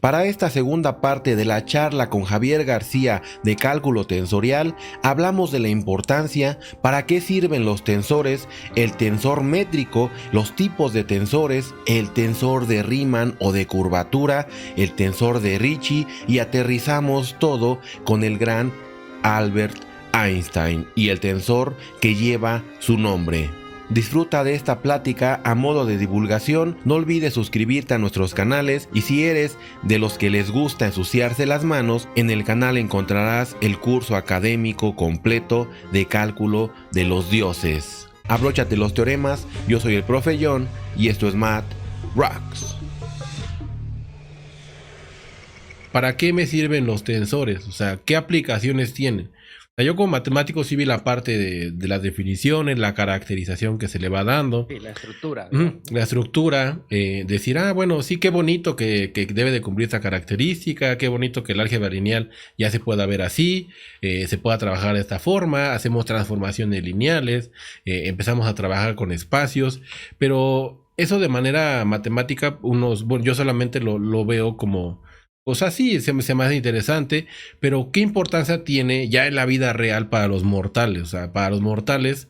Para esta segunda parte de la charla con Javier García de cálculo tensorial, hablamos de la importancia, para qué sirven los tensores, el tensor métrico, los tipos de tensores, el tensor de Riemann o de curvatura, el tensor de Ricci, y aterrizamos todo con el gran Albert Einstein y el tensor que lleva su nombre. Disfruta de esta plática a modo de divulgación, no olvides suscribirte a nuestros canales y si eres de los que les gusta ensuciarse las manos, en el canal encontrarás el curso académico completo de cálculo de los dioses. Abróchate los teoremas, yo soy el profe John y esto es Math Rocks. ¿Para qué me sirven los tensores? O sea, ¿qué aplicaciones tienen? O sea, yo como matemático sí vi la parte de las definiciones, la caracterización que se le va dando. Sí, la estructura. La estructura, decir, bueno, sí, qué bonito que debe de cumplir esta característica, qué bonito que el álgebra lineal ya se pueda ver así, se pueda trabajar de esta forma, hacemos transformaciones lineales, empezamos a trabajar con espacios, pero eso de manera matemática, bueno, yo solamente lo veo como... O sea, sí, se me hace interesante, pero ¿qué importancia tiene ya en la vida real para los mortales? O sea, para los mortales,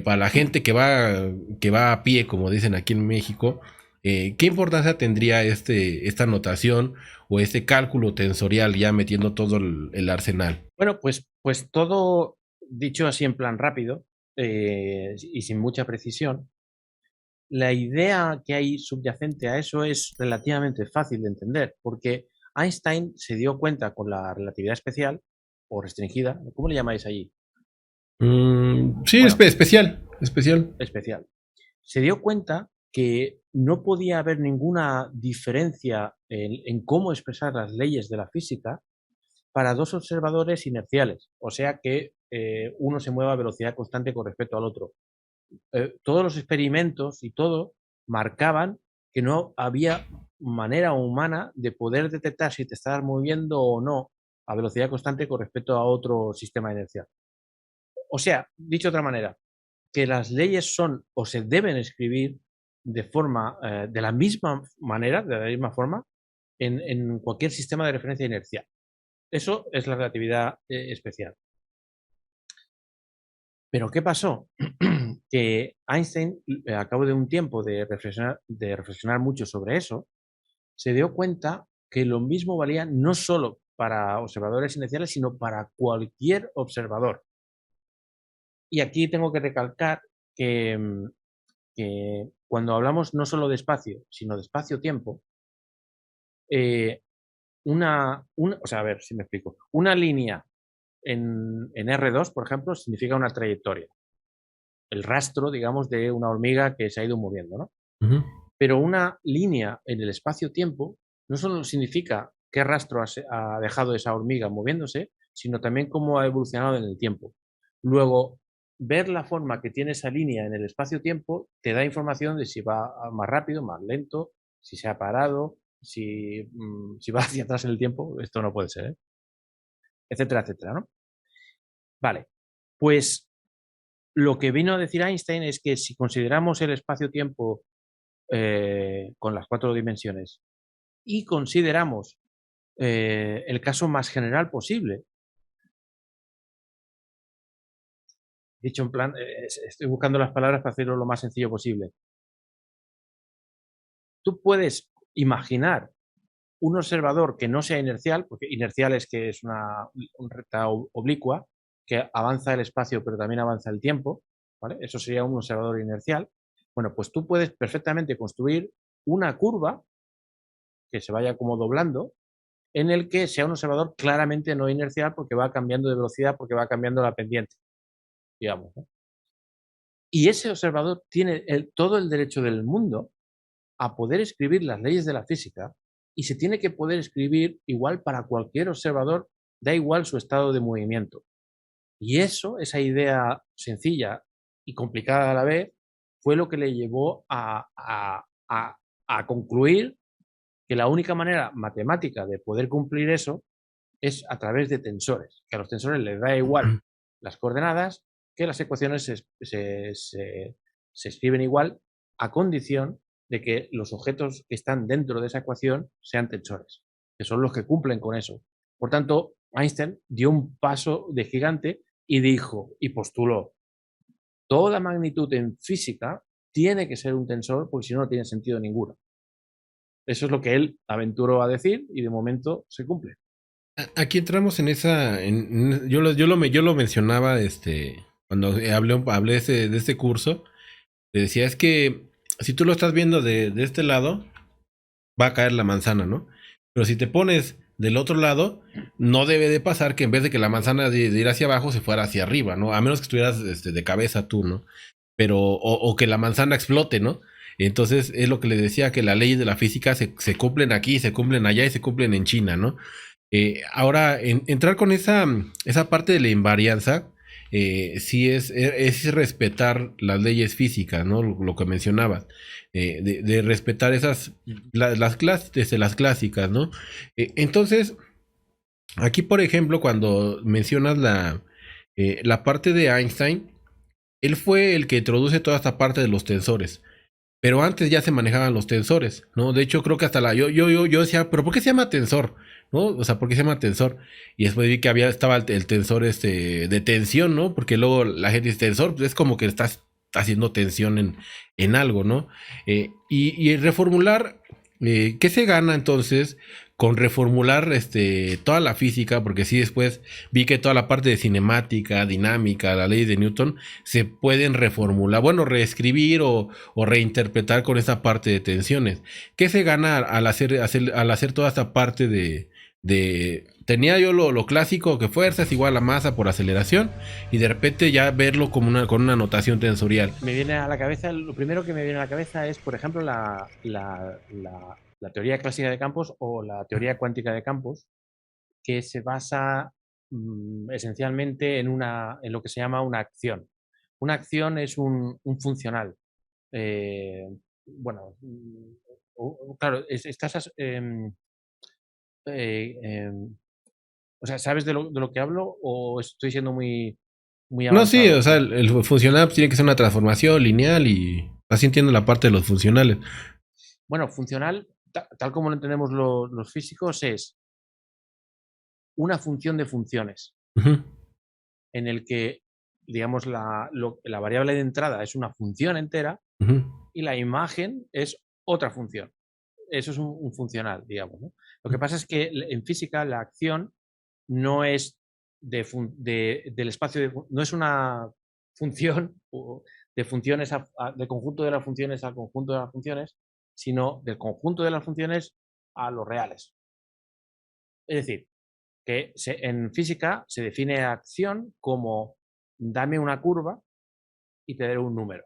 para la gente que va a pie, como dicen aquí en México, ¿qué importancia tendría esta notación o este cálculo tensorial ya metiendo todo el arsenal? Bueno, pues todo dicho así en plan rápido y sin mucha precisión, la idea que hay subyacente a eso es relativamente fácil de entender, porque Einstein se dio cuenta con la relatividad especial o restringida, ¿cómo le llamáis allí? Sí, Bueno, especial. especial. Se dio cuenta que no podía haber ninguna diferencia en cómo expresar las leyes de la física para dos observadores inerciales, o sea que uno se mueva a velocidad constante con respecto al otro. Todos los experimentos y todo marcaban que no había manera humana de poder detectar si te estabas moviendo o no a velocidad constante con respecto a otro sistema inercial. O sea, dicho de otra manera, que las leyes son o se deben escribir de forma, de la misma manera, de la misma forma, en cualquier sistema de referencia inercial. Eso es la relatividad especial. Pero ¿qué pasó? Que Einstein, a cabo de un tiempo de reflexionar mucho sobre eso, se dio cuenta que lo mismo valía no solo para observadores inerciales, sino para cualquier observador. Y aquí tengo que recalcar que cuando hablamos no solo de espacio, sino de espacio-tiempo, o sea, a ver si me explico. Una línea en R2, por ejemplo, significa una trayectoria. El rastro, digamos, de una hormiga que se ha ido moviendo, ¿no? Ujú. Pero una línea en el espacio-tiempo no solo significa qué rastro ha dejado esa hormiga moviéndose, sino también cómo ha evolucionado en el tiempo. Luego, ver la forma que tiene esa línea en el espacio-tiempo te da información de si va más rápido, más lento, si se ha parado, si va hacia atrás en el tiempo, esto no puede ser, ¿eh? Etcétera, etcétera, ¿no? Vale, pues lo que vino a decir Einstein es que si consideramos el espacio-tiempo con las 4 dimensiones y consideramos el caso más general posible, dicho en plan, estoy buscando las palabras para hacerlo lo más sencillo posible. Tú puedes imaginar un observador que no sea inercial, porque inercial es que es una recta oblicua, que avanza el espacio pero también avanza el tiempo, ¿vale? Eso sería un observador inercial. Bueno, pues tú puedes perfectamente construir una curva que se vaya como doblando en el que sea un observador claramente no inercial porque va cambiando de velocidad, porque va cambiando la pendiente, digamos, ¿no? Y ese observador tiene todo el derecho del mundo a poder escribir las leyes de la física y se tiene que poder escribir igual para cualquier observador, da igual su estado de movimiento. Y eso, esa idea sencilla y complicada a la vez, fue lo que le llevó a concluir que la única manera matemática de poder cumplir eso es a través de tensores, que a los tensores les da igual las coordenadas, que las ecuaciones se escriben igual a condición de que los objetos que están dentro de esa ecuación sean tensores. que son los que cumplen con eso. Por tanto, Einstein dio un paso de gigante y dijo, y postuló, toda magnitud en física tiene que ser un tensor, porque si no, no tiene sentido ninguno. Eso es lo que él aventuró a decir y de momento se cumple. Aquí entramos en esa. Yo lo mencionaba cuando hablé de este curso. Le decía, es que si tú lo estás viendo de este lado, va a caer la manzana, ¿no? Pero si te pones del otro lado, no debe de pasar que en vez de que la manzana de ir hacia abajo se fuera hacia arriba, ¿no? A menos que estuvieras de cabeza tú, ¿no? Pero, o que la manzana explote, ¿no? Entonces es lo que le decía, que las leyes de la física se cumplen aquí, se cumplen allá y se cumplen en China, ¿no? Ahora, entrar con esa parte de la invarianza, sí es respetar las leyes físicas, ¿no? Lo que mencionabas, de respetar las las clásicas, ¿no? Entonces, aquí, por ejemplo, cuando mencionas la parte de Einstein, él fue el que introduce toda esta parte de los tensores. Pero antes ya se manejaban los tensores, ¿no? De hecho, creo que hasta yo decía, ¿pero por qué se llama tensor? ¿No? O sea, ¿por qué se llama tensor? Y después vi que estaba el tensor de tensión, ¿no? Porque luego la gente dice tensor, pues es como que estás haciendo tensión en algo, ¿no? Y el reformular, ¿qué se gana entonces con reformular toda la física? Porque sí, después vi que toda la parte de cinemática, dinámica, la ley de Newton, se pueden reformular, bueno, reescribir o reinterpretar con esa parte de tensiones. ¿Qué se gana al hacer toda esta parte tenía yo lo clásico, que fuerza es igual a masa por aceleración, y de repente ya verlo como con una notación tensorial? Me viene a la cabeza, lo primero que me viene a la cabeza es, por ejemplo, la teoría clásica de campos o la teoría cuántica de campos, que se basa esencialmente en lo que se llama una acción. Una acción es un funcional. Bueno, claro, o sea, ¿sabes de lo que hablo o estoy siendo muy No, sí, o avanzado? sea, el funcional pues, tiene que ser una transformación lineal y así entiendo la parte de los funcionales. Bueno, funcional, tal como lo entendemos los físicos, es una función de funciones Ujú, en el que, digamos, la variable de entrada es una función entera ujú, y la imagen es otra función. Eso es un funcional, digamos, ¿no? Lo que pasa es que en física la acción no es del espacio, no es una función de funciones de conjunto de las funciones al conjunto de las funciones, sino del conjunto de las funciones a los reales. Es decir, que en física se define acción como dame una curva y te daré un número.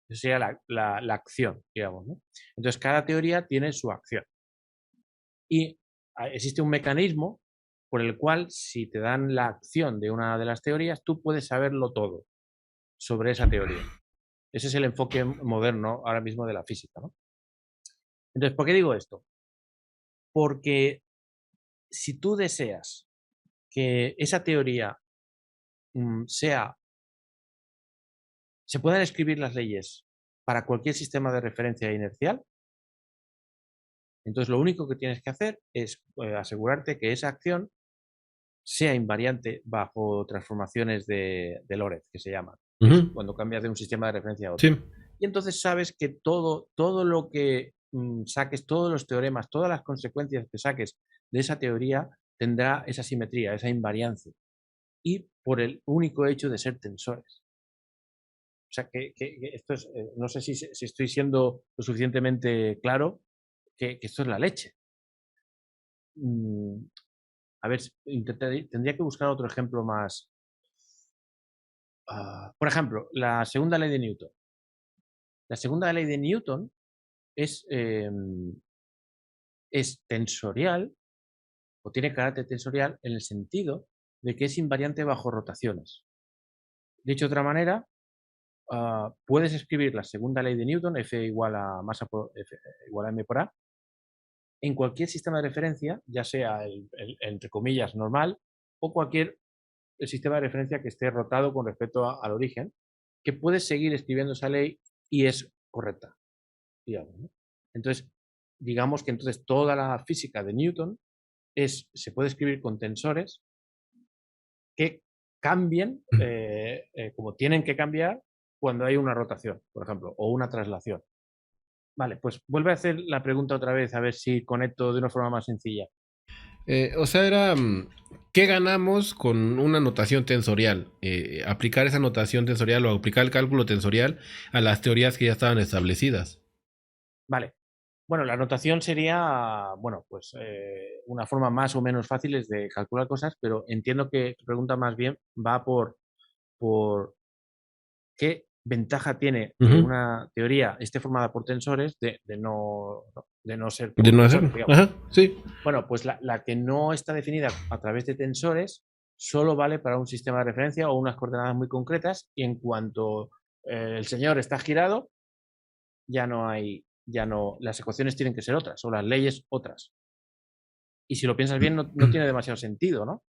Esa sería la acción, digamos, ¿no? Entonces, cada teoría tiene su acción. Y existe un mecanismo por el cual, si te dan la acción de una de las teorías, tú puedes saberlo todo sobre esa teoría. Ese es el enfoque moderno ahora mismo de la física, ¿no? Entonces, ¿por qué digo esto? Porque si tú deseas que esa teoría sea, se puedan escribir las leyes para cualquier sistema de referencia inercial, entonces lo único que tienes que hacer es asegurarte que esa acción sea invariante bajo transformaciones de Lorentz, que se llaman, que es ujú, cuando cambias de un sistema de referencia a otro. sí. Y entonces sabes que todo lo que saques, todos los teoremas, todas las consecuencias que saques de esa teoría tendrá esa simetría, esa invariancia. Y por el único hecho de ser tensores. O sea, que esto es, no sé si estoy siendo lo suficientemente claro, que esto es la leche. Mm, a ver, tendría que buscar otro ejemplo más. Por ejemplo, la segunda ley de Newton. La segunda ley de Newton es, es tensorial o tiene carácter tensorial en el sentido de que es invariante bajo rotaciones. Dicho de otra manera, puedes escribir la segunda ley de Newton, F igual a masa por F igual a m por a, en cualquier sistema de referencia, ya sea entre comillas normal o cualquier sistema de referencia que esté rotado con respecto al origen, que puedes seguir escribiendo esa ley y es correcta, digamos, ¿no? Entonces, digamos que entonces toda la física de Newton se puede escribir con tensores que cambien como tienen que cambiar cuando hay una rotación, por ejemplo, o una traslación. Vale, pues vuelve a hacer la pregunta otra vez, a ver si conecto de una forma más sencilla. O sea, era ¿qué ganamos con una notación tensorial? Aplicar esa notación tensorial o aplicar el cálculo tensorial a las teorías que ya estaban establecidas. Vale. Bueno, la notación sería, bueno, pues una forma más o menos fácil de calcular cosas, pero entiendo que tu pregunta más bien va por qué ventaja tiene que Ujú. una teoría esté formada por tensores de no ser De por no tensores, hacerlo. digamos. Ajá, sí. Bueno, pues la que no está definida a través de tensores solo vale para un sistema de referencia o unas coordenadas muy concretas, y en cuanto el señor está girado, las ecuaciones tienen que ser otras o las leyes otras. Y si lo piensas bien, no tiene demasiado sentido, ¿no?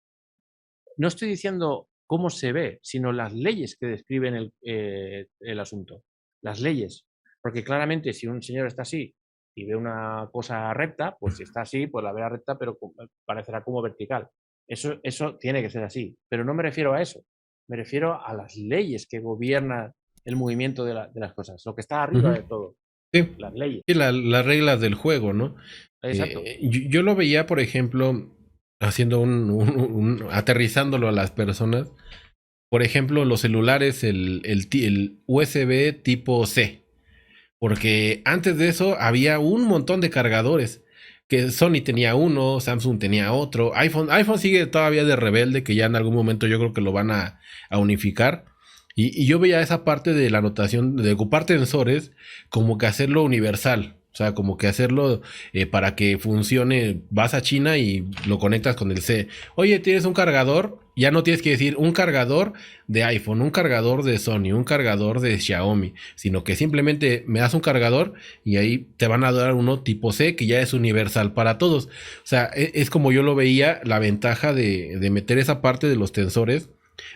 No estoy diciendo cómo se ve, sino las leyes que describen el asunto. Las leyes. Porque claramente si un señor está así y ve una cosa recta, pues si está así, pues la verá recta, pero parecerá como vertical. Eso tiene que ser así. Pero no me refiero a eso. Me refiero a las leyes que gobiernan el movimiento de las cosas. Lo que está arriba Ujú. de todo. Sí. Las leyes. Y las reglas del juego, ¿no? Exacto. Yo lo veía, por ejemplo, haciendo aterrizándolo a las personas. Por ejemplo, los celulares, el USB tipo C. Porque antes de eso había un montón de cargadores. Que Sony tenía uno, Samsung tenía otro. iPhone sigue todavía de rebelde, que ya en algún momento yo creo que lo van a unificar. Y yo veía esa parte de la anotación, de ocupar tensores, como que hacerlo universal. O sea, como que hacerlo para que funcione. Vas a China y lo conectas con el C. Oye, ¿tienes un cargador? Ya no tienes que decir un cargador de iPhone, un cargador de Sony, un cargador de Xiaomi, sino que simplemente me das un cargador y ahí te van a dar uno tipo C que ya es universal para todos. O sea, es como yo lo veía, la ventaja de meter esa parte de los tensores,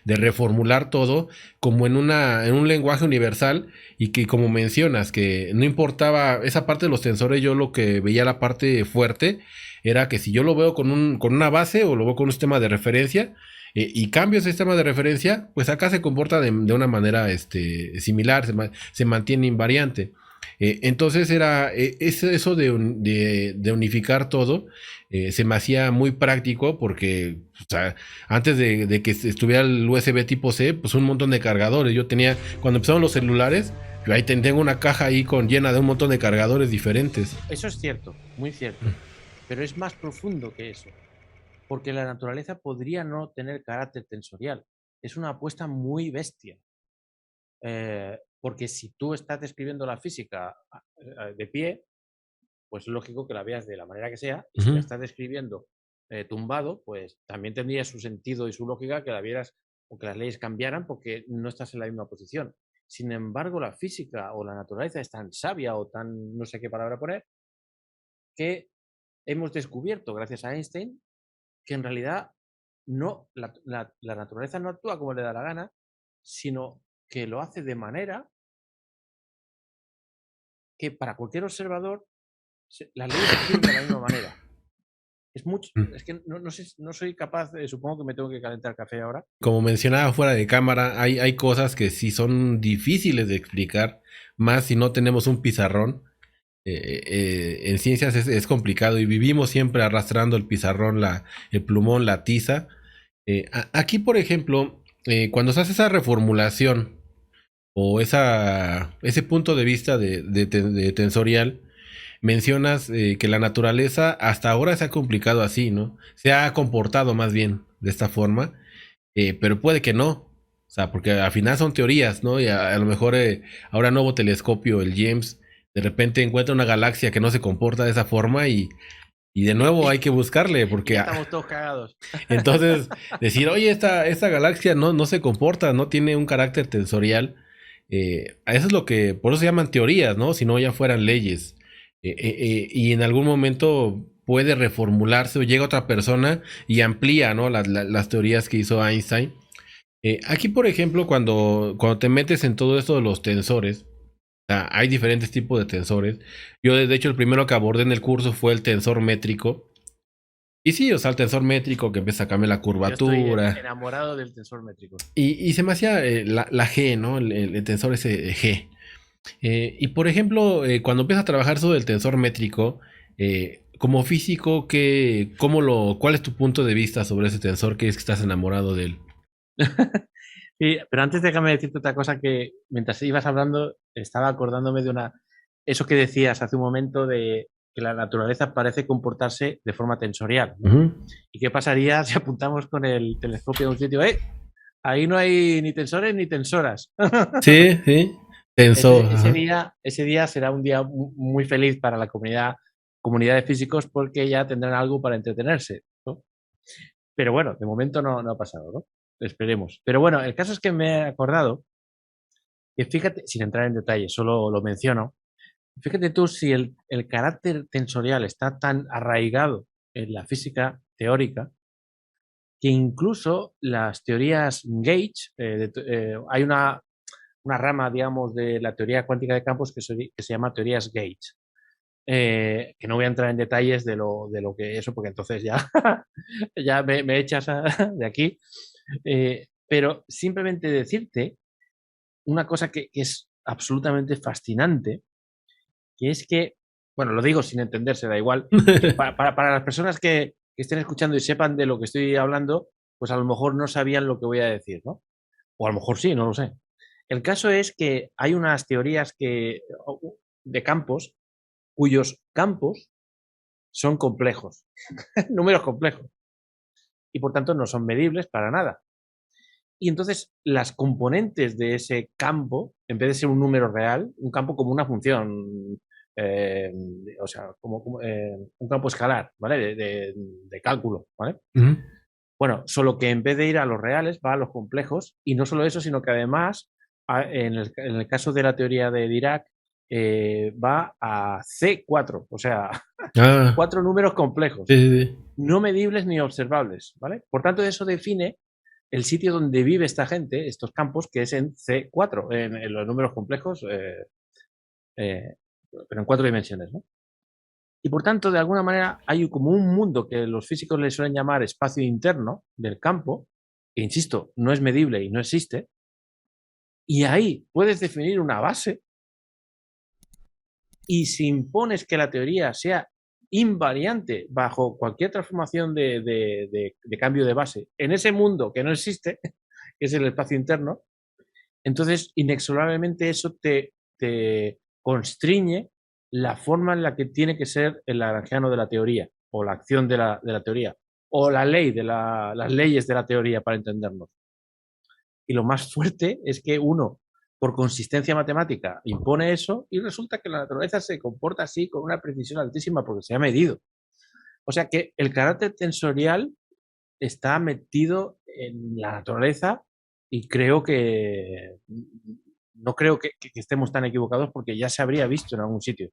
de reformular todo como en un lenguaje universal, y que, como mencionas, que no importaba esa parte de los tensores. Yo lo que veía, la parte fuerte era que si yo lo veo con una base o lo veo con un sistema de referencia, y cambio ese sistema de referencia, pues acá se comporta de una manera similar, se mantiene invariante. Entonces era eso de unificar todo. Se me hacía muy práctico porque, o sea, antes de que estuviera el USB tipo C, pues un montón de cargadores. Yo tenía, cuando empezaron los celulares, yo ahí tengo una caja ahí llena de un montón de cargadores diferentes. Eso es cierto, muy cierto. Pero es más profundo que eso. Porque la naturaleza podría no tener carácter tensorial. Es una apuesta muy bestia. Porque si tú estás describiendo la física de pie, pues es lógico que la veas de la manera que sea, y si la Ujú. estás describiendo tumbado, pues también tendría su sentido y su lógica que la vieras o que las leyes cambiaran porque no estás en la misma posición. Sin embargo, la física o la naturaleza es tan sabia o tan, no sé qué palabra poner, que hemos descubierto, gracias a Einstein, que en realidad no, la naturaleza no actúa como le da la gana, sino que lo hace de manera que para cualquier observador las leyes se escriben de la misma manera. Es que no sé, no soy capaz, supongo que me tengo que calentar café ahora. Como mencionaba fuera de cámara, hay cosas que sí son difíciles de explicar, más si no tenemos un pizarrón. En ciencias es complicado, y vivimos siempre arrastrando el pizarrón, el plumón, la tiza. Aquí, por ejemplo, cuando se hace esa reformulación o ese punto de vista de tensorial, mencionas que la naturaleza hasta ahora se ha complicado así, ¿no? Se ha comportado más bien de esta forma, pero puede que no. O sea, porque al final son teorías, ¿no? Y a lo mejor ahora nuevo telescopio, el James, de repente encuentra una galaxia que no se comporta de esa forma, y de nuevo hay que buscarle, Y porque ya estamos todos cagados. entonces decir, oye, esta galaxia no se comporta, no tiene un carácter tensorial. Eso es por eso se llaman teorías, ¿no? Si no, ya fueran leyes. Y en algún momento puede reformularse o llega otra persona y amplía, ¿no? Las teorías que hizo Einstein. Aquí, por ejemplo, cuando te metes en todo esto de los tensores, sea, hay diferentes tipos de tensores. Yo, de hecho, el primero que abordé en el curso fue el tensor métrico. Y sí, o sea, el tensor métrico que empieza a cambiar la Yo estoy curvatura. enamorado del tensor métrico. Y se me hacía la G, ¿no? El tensor ese G. Y por ejemplo, cuando empiezas a trabajar sobre el tensor métrico, como físico, ¿cuál es tu punto de vista sobre ese tensor? ¿Qué es que estás enamorado de él? Pero antes déjame decirte otra cosa que mientras ibas hablando estaba acordándome de eso que decías hace un momento de que la naturaleza parece comportarse de forma tensorial, ¿no? Ujú. ¿Y qué pasaría si apuntamos con el telescopio a un sitio? Ahí no hay ni tensores ni tensoras. Sí, sí. Tensor. Ajá. Ese día será un día muy feliz para la comunidad de físicos porque ya tendrán algo para entretenerse, ¿no? Pero bueno, de momento no ha pasado, ¿no? Esperemos. Pero bueno, el caso es que me he acordado que fíjate, sin entrar en detalle, solo lo menciono, fíjate tú si el carácter tensorial está tan arraigado en la física teórica que incluso las teorías Gauge, hay una rama, digamos, de la teoría cuántica de campos que se llama teorías Gauge. Que no voy a entrar en detalles de lo que eso, porque entonces ya, ya me echas de aquí. Pero simplemente decirte una cosa que es absolutamente fascinante, que es que, bueno, lo digo sin entenderse, da igual, que para las personas que estén escuchando y sepan de lo que estoy hablando, pues a lo mejor no sabían lo que voy a decir, ¿no? O a lo mejor sí, no lo sé. El caso es que hay unas teorías de campos cuyos campos son complejos, números complejos, y por tanto no son medibles para nada. Y entonces las componentes de ese campo, en vez de ser un número real, un campo como una función, eh, o sea, como un campo escalar, ¿vale? De cálculo, ¿vale? Ujú. Bueno, solo que en vez de ir a los reales, va a los complejos, y no solo eso, sino que además, en el caso de la teoría de Dirac, va a C4, o sea, Ah, 4 números complejos, sí, sí, sí. no medibles ni observables, ¿vale? Por tanto, eso define el sitio donde vive esta gente, estos campos, que es en C4, en los números complejos, eh, pero en 4 dimensiones, ¿no? Y por tanto, de alguna manera, hay como un mundo que los físicos le suelen llamar espacio interno del campo, que insisto, no es medible y no existe, y ahí puedes definir una base, y si impones que la teoría sea invariante bajo cualquier transformación de cambio de base en ese mundo que no existe, que es el espacio interno, entonces inexorablemente eso te constriñe la forma en la que tiene que ser el lagrangiano de la teoría, o la acción de la teoría, o la ley las leyes de la teoría, para entendernos. Y lo más fuerte es que uno, por consistencia matemática, impone eso y resulta que la naturaleza se comporta así con una precisión altísima porque se ha medido. O sea que el carácter tensorial está metido en la naturaleza y creo que no creo que estemos tan equivocados porque ya se habría visto en algún sitio.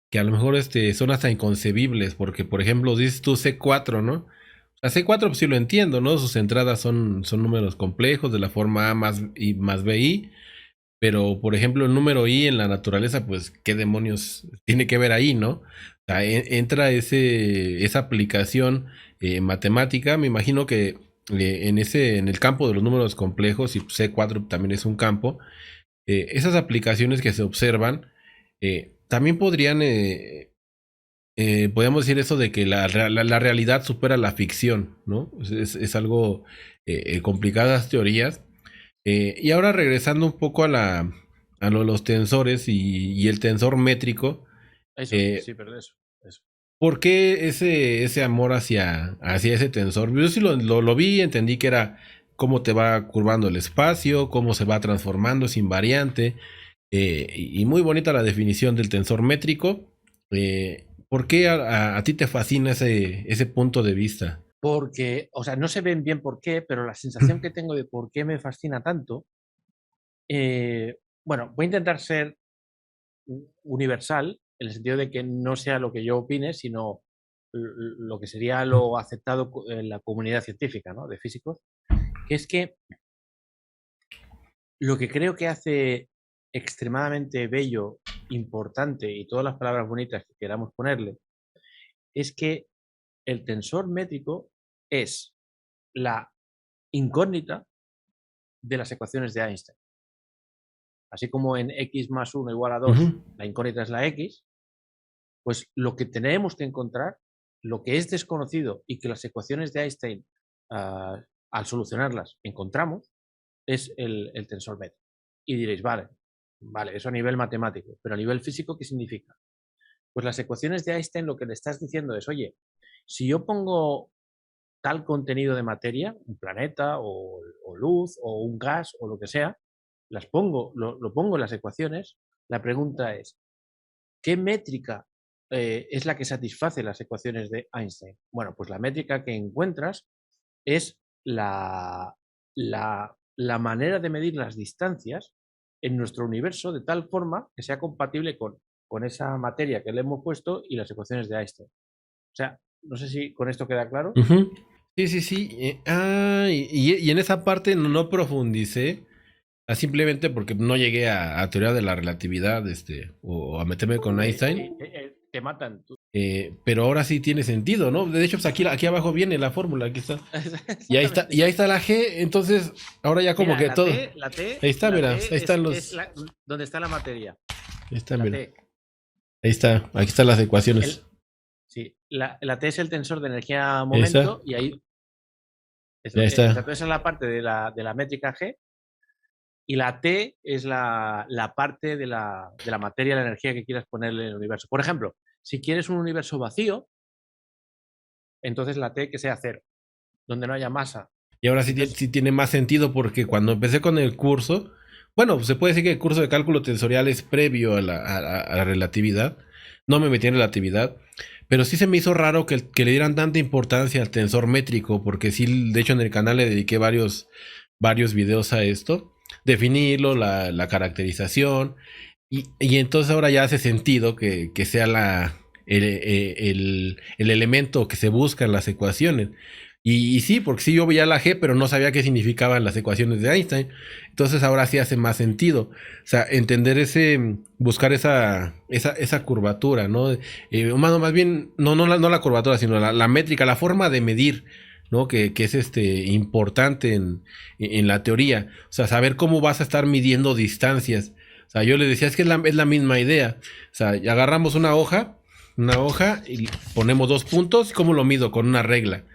Que a lo mejor son hasta inconcebibles, porque por ejemplo dices tú C4, ¿no? O sea, C4 pues sí lo entiendo, ¿no? Sus entradas son números complejos de la forma A más I más BI, pero por ejemplo el número I en la naturaleza, pues qué demonios tiene que ver ahí, ¿no? O sea, entra esa aplicación matemática, me imagino que en el campo de los números complejos, y C4 también es un campo, esas aplicaciones que se observan también podríamos decir eso de que la realidad supera la ficción, ¿no? Es algo complicadas teorías. Y ahora regresando un poco a lo de los tensores y el tensor métrico, Eso, eh, sí, pero eso. ¿por qué ese amor hacia ese tensor? Yo sí lo vi, entendí que era cómo te va curvando el espacio, cómo se va transformando, es invariante. Y muy bonita la definición del tensor métrico. ¿Por qué a ti te fascina ese punto de vista? Porque, o sea, no se ven bien por qué, pero la sensación que tengo de por qué me fascina tanto, bueno, voy a intentar ser universal, en el sentido de que no sea lo que yo opine, sino lo que sería lo aceptado en la comunidad científica, ¿no? De físicos, que es que lo que creo que hace extremadamente bello importante y todas las palabras bonitas que queramos ponerle, es que el tensor métrico es la incógnita de las ecuaciones de Einstein. Así como en x más 1 igual a 2, la incógnita es la x, pues lo que tenemos que encontrar, lo que es desconocido y que las ecuaciones de Einstein, al solucionarlas, encontramos, es el tensor métrico. Y diréis, vale, eso a nivel matemático, pero a nivel físico, ¿qué significa? Pues las ecuaciones de Einstein lo que le estás diciendo es, oye, si yo pongo tal contenido de materia, un planeta o luz o un gas o lo que sea, lo pongo en las ecuaciones, la pregunta es, ¿qué métrica es la que satisface las ecuaciones de Einstein? Bueno, pues la métrica que encuentras es la manera de medir las distancias en nuestro universo de tal forma que sea compatible con esa materia que le hemos puesto y las ecuaciones de Einstein. O sea, no sé si con esto queda claro. Sí, sí, sí. Y en esa parte no profundicé, simplemente porque no llegué a teoría de la relatividad, o a meterme con Einstein. Te matan. Pero ahora sí tiene sentido, ¿no? De hecho, pues aquí abajo viene la fórmula, aquí está. Y ahí está la G, entonces ahora ya como Mira, que la todo. T, Ahí está, mira, T ahí están los. donde está la materia. Ahí está, La mira. T. Ahí está, aquí están las ecuaciones. Sí, la T es el tensor de energía momento y ahí. Ya está. Esa es la parte de la métrica G y la T es la parte de la materia, la energía que quieras ponerle en el universo. Por ejemplo, si quieres un universo vacío, entonces la T que sea cero, donde no haya masa. Y ahora sí, sí tiene más sentido porque cuando empecé con el curso, bueno, se puede decir que el curso de cálculo tensorial es previo a la relatividad. No me metí en relatividad, pero sí se me hizo raro que le dieran tanta importancia al tensor métrico, porque sí, de hecho en el canal le dediqué varios videos a esto, definirlo, la caracterización, y entonces ahora ya hace sentido que sea el elemento que se busca en las ecuaciones. Y sí, porque sí yo veía la G, pero no sabía qué significaban las ecuaciones de Einstein. Entonces ahora sí hace más sentido. O sea, entender buscar esa curvatura, ¿no? Más bien, no la curvatura, sino la métrica, la forma de medir, ¿no? Que es importante en la teoría. O sea, saber cómo vas a estar midiendo distancias. O sea, yo le decía, es que es la misma idea. O sea, agarramos una hoja y ponemos 2 puntos, ¿cómo lo mido? Con una regla.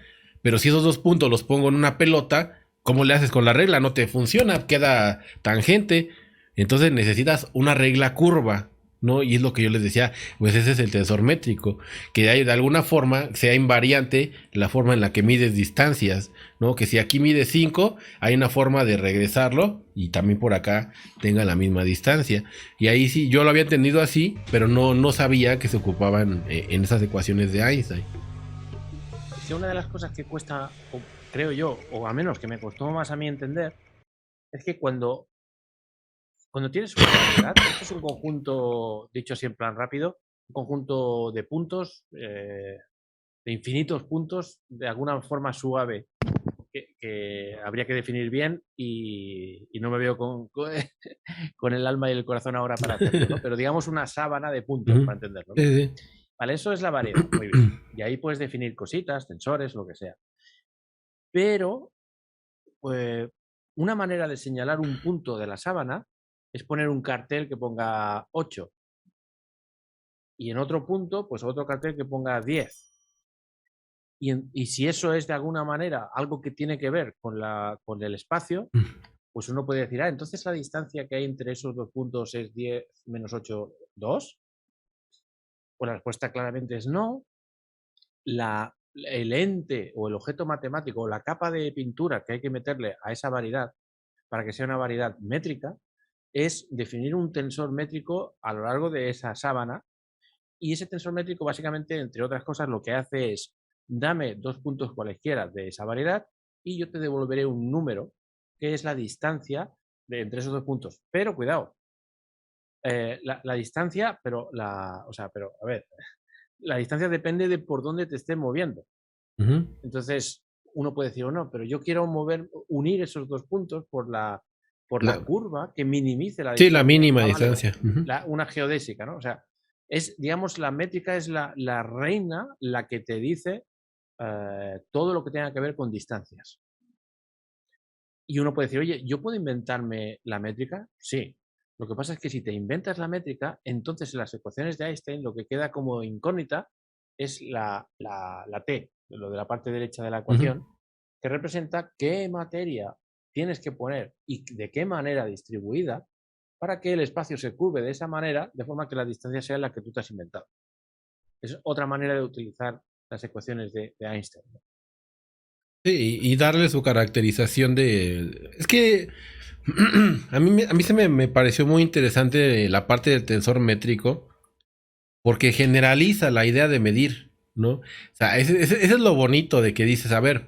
Pero si esos 2 puntos los pongo en una pelota, ¿cómo le haces con la regla? No te funciona, queda tangente. Entonces necesitas una regla curva, ¿no? Y es lo que yo les decía, pues ese es el tensor métrico, que de alguna forma sea invariante la forma en la que mides distancias, ¿no? Que si aquí mides 5, hay una forma de regresarlo y también por acá tenga la misma distancia. Y ahí sí, yo lo había entendido así, pero no sabía que se ocupaban en esas ecuaciones de Einstein. Una de las cosas que cuesta, creo yo, o al menos que me costó más a mí entender, es que cuando tienes una variedad, esto es un conjunto, dicho así en plan rápido, un conjunto de puntos, de infinitos puntos, de alguna forma suave, que habría que definir bien y no me veo con el alma y el corazón ahora para hacerlo, ¿no? Pero digamos una sábana de puntos, para entenderlo, ¿no? Sí. Vale, eso es la variedad, muy bien. Y ahí puedes definir cositas, tensores, lo que sea. Pero, pues, una manera de señalar un punto de la sábana es poner un cartel que ponga 8. Y en otro punto, pues otro cartel que ponga 10. Y si eso es de alguna manera algo que tiene que ver con el espacio, pues uno puede decir, entonces la distancia que hay entre esos 2 puntos es 10 menos 8, 2. Pues la respuesta claramente es no. El ente o el objeto matemático o la capa de pintura que hay que meterle a esa variedad para que sea una variedad métrica es definir un tensor métrico a lo largo de esa sábana, y ese tensor métrico básicamente, entre otras cosas, lo que hace es dame 2 puntos cualesquiera de esa variedad y yo te devolveré un número que es la distancia entre esos 2 puntos. Pero cuidado, la distancia, pero a ver, la distancia depende de por dónde te estés moviendo. Entonces, uno puede decir, no, pero yo quiero unir esos 2 puntos por la por la curva que minimice la Sí, distancia. la mínima distancia. Una geodésica, ¿no? O sea, digamos, la métrica es la reina, la que te dice todo lo que tenga que ver con distancias. Y uno puede decir, oye, ¿yo puedo inventarme la métrica? Sí. Lo que pasa es que si te inventas la métrica, entonces en las ecuaciones de Einstein lo que queda como incógnita es la T, lo de la parte derecha de la ecuación, que representa qué materia tienes que poner y de qué manera distribuida para que el espacio se curve de esa manera, de forma que la distancia sea la que tú te has inventado. Es otra manera de utilizar las ecuaciones de Einstein. Sí, y darle su caracterización de... Es que a mí se me pareció muy interesante la parte del tensor métrico, porque generaliza la idea de medir, ¿no? O sea, ese es lo bonito de que dices, a ver,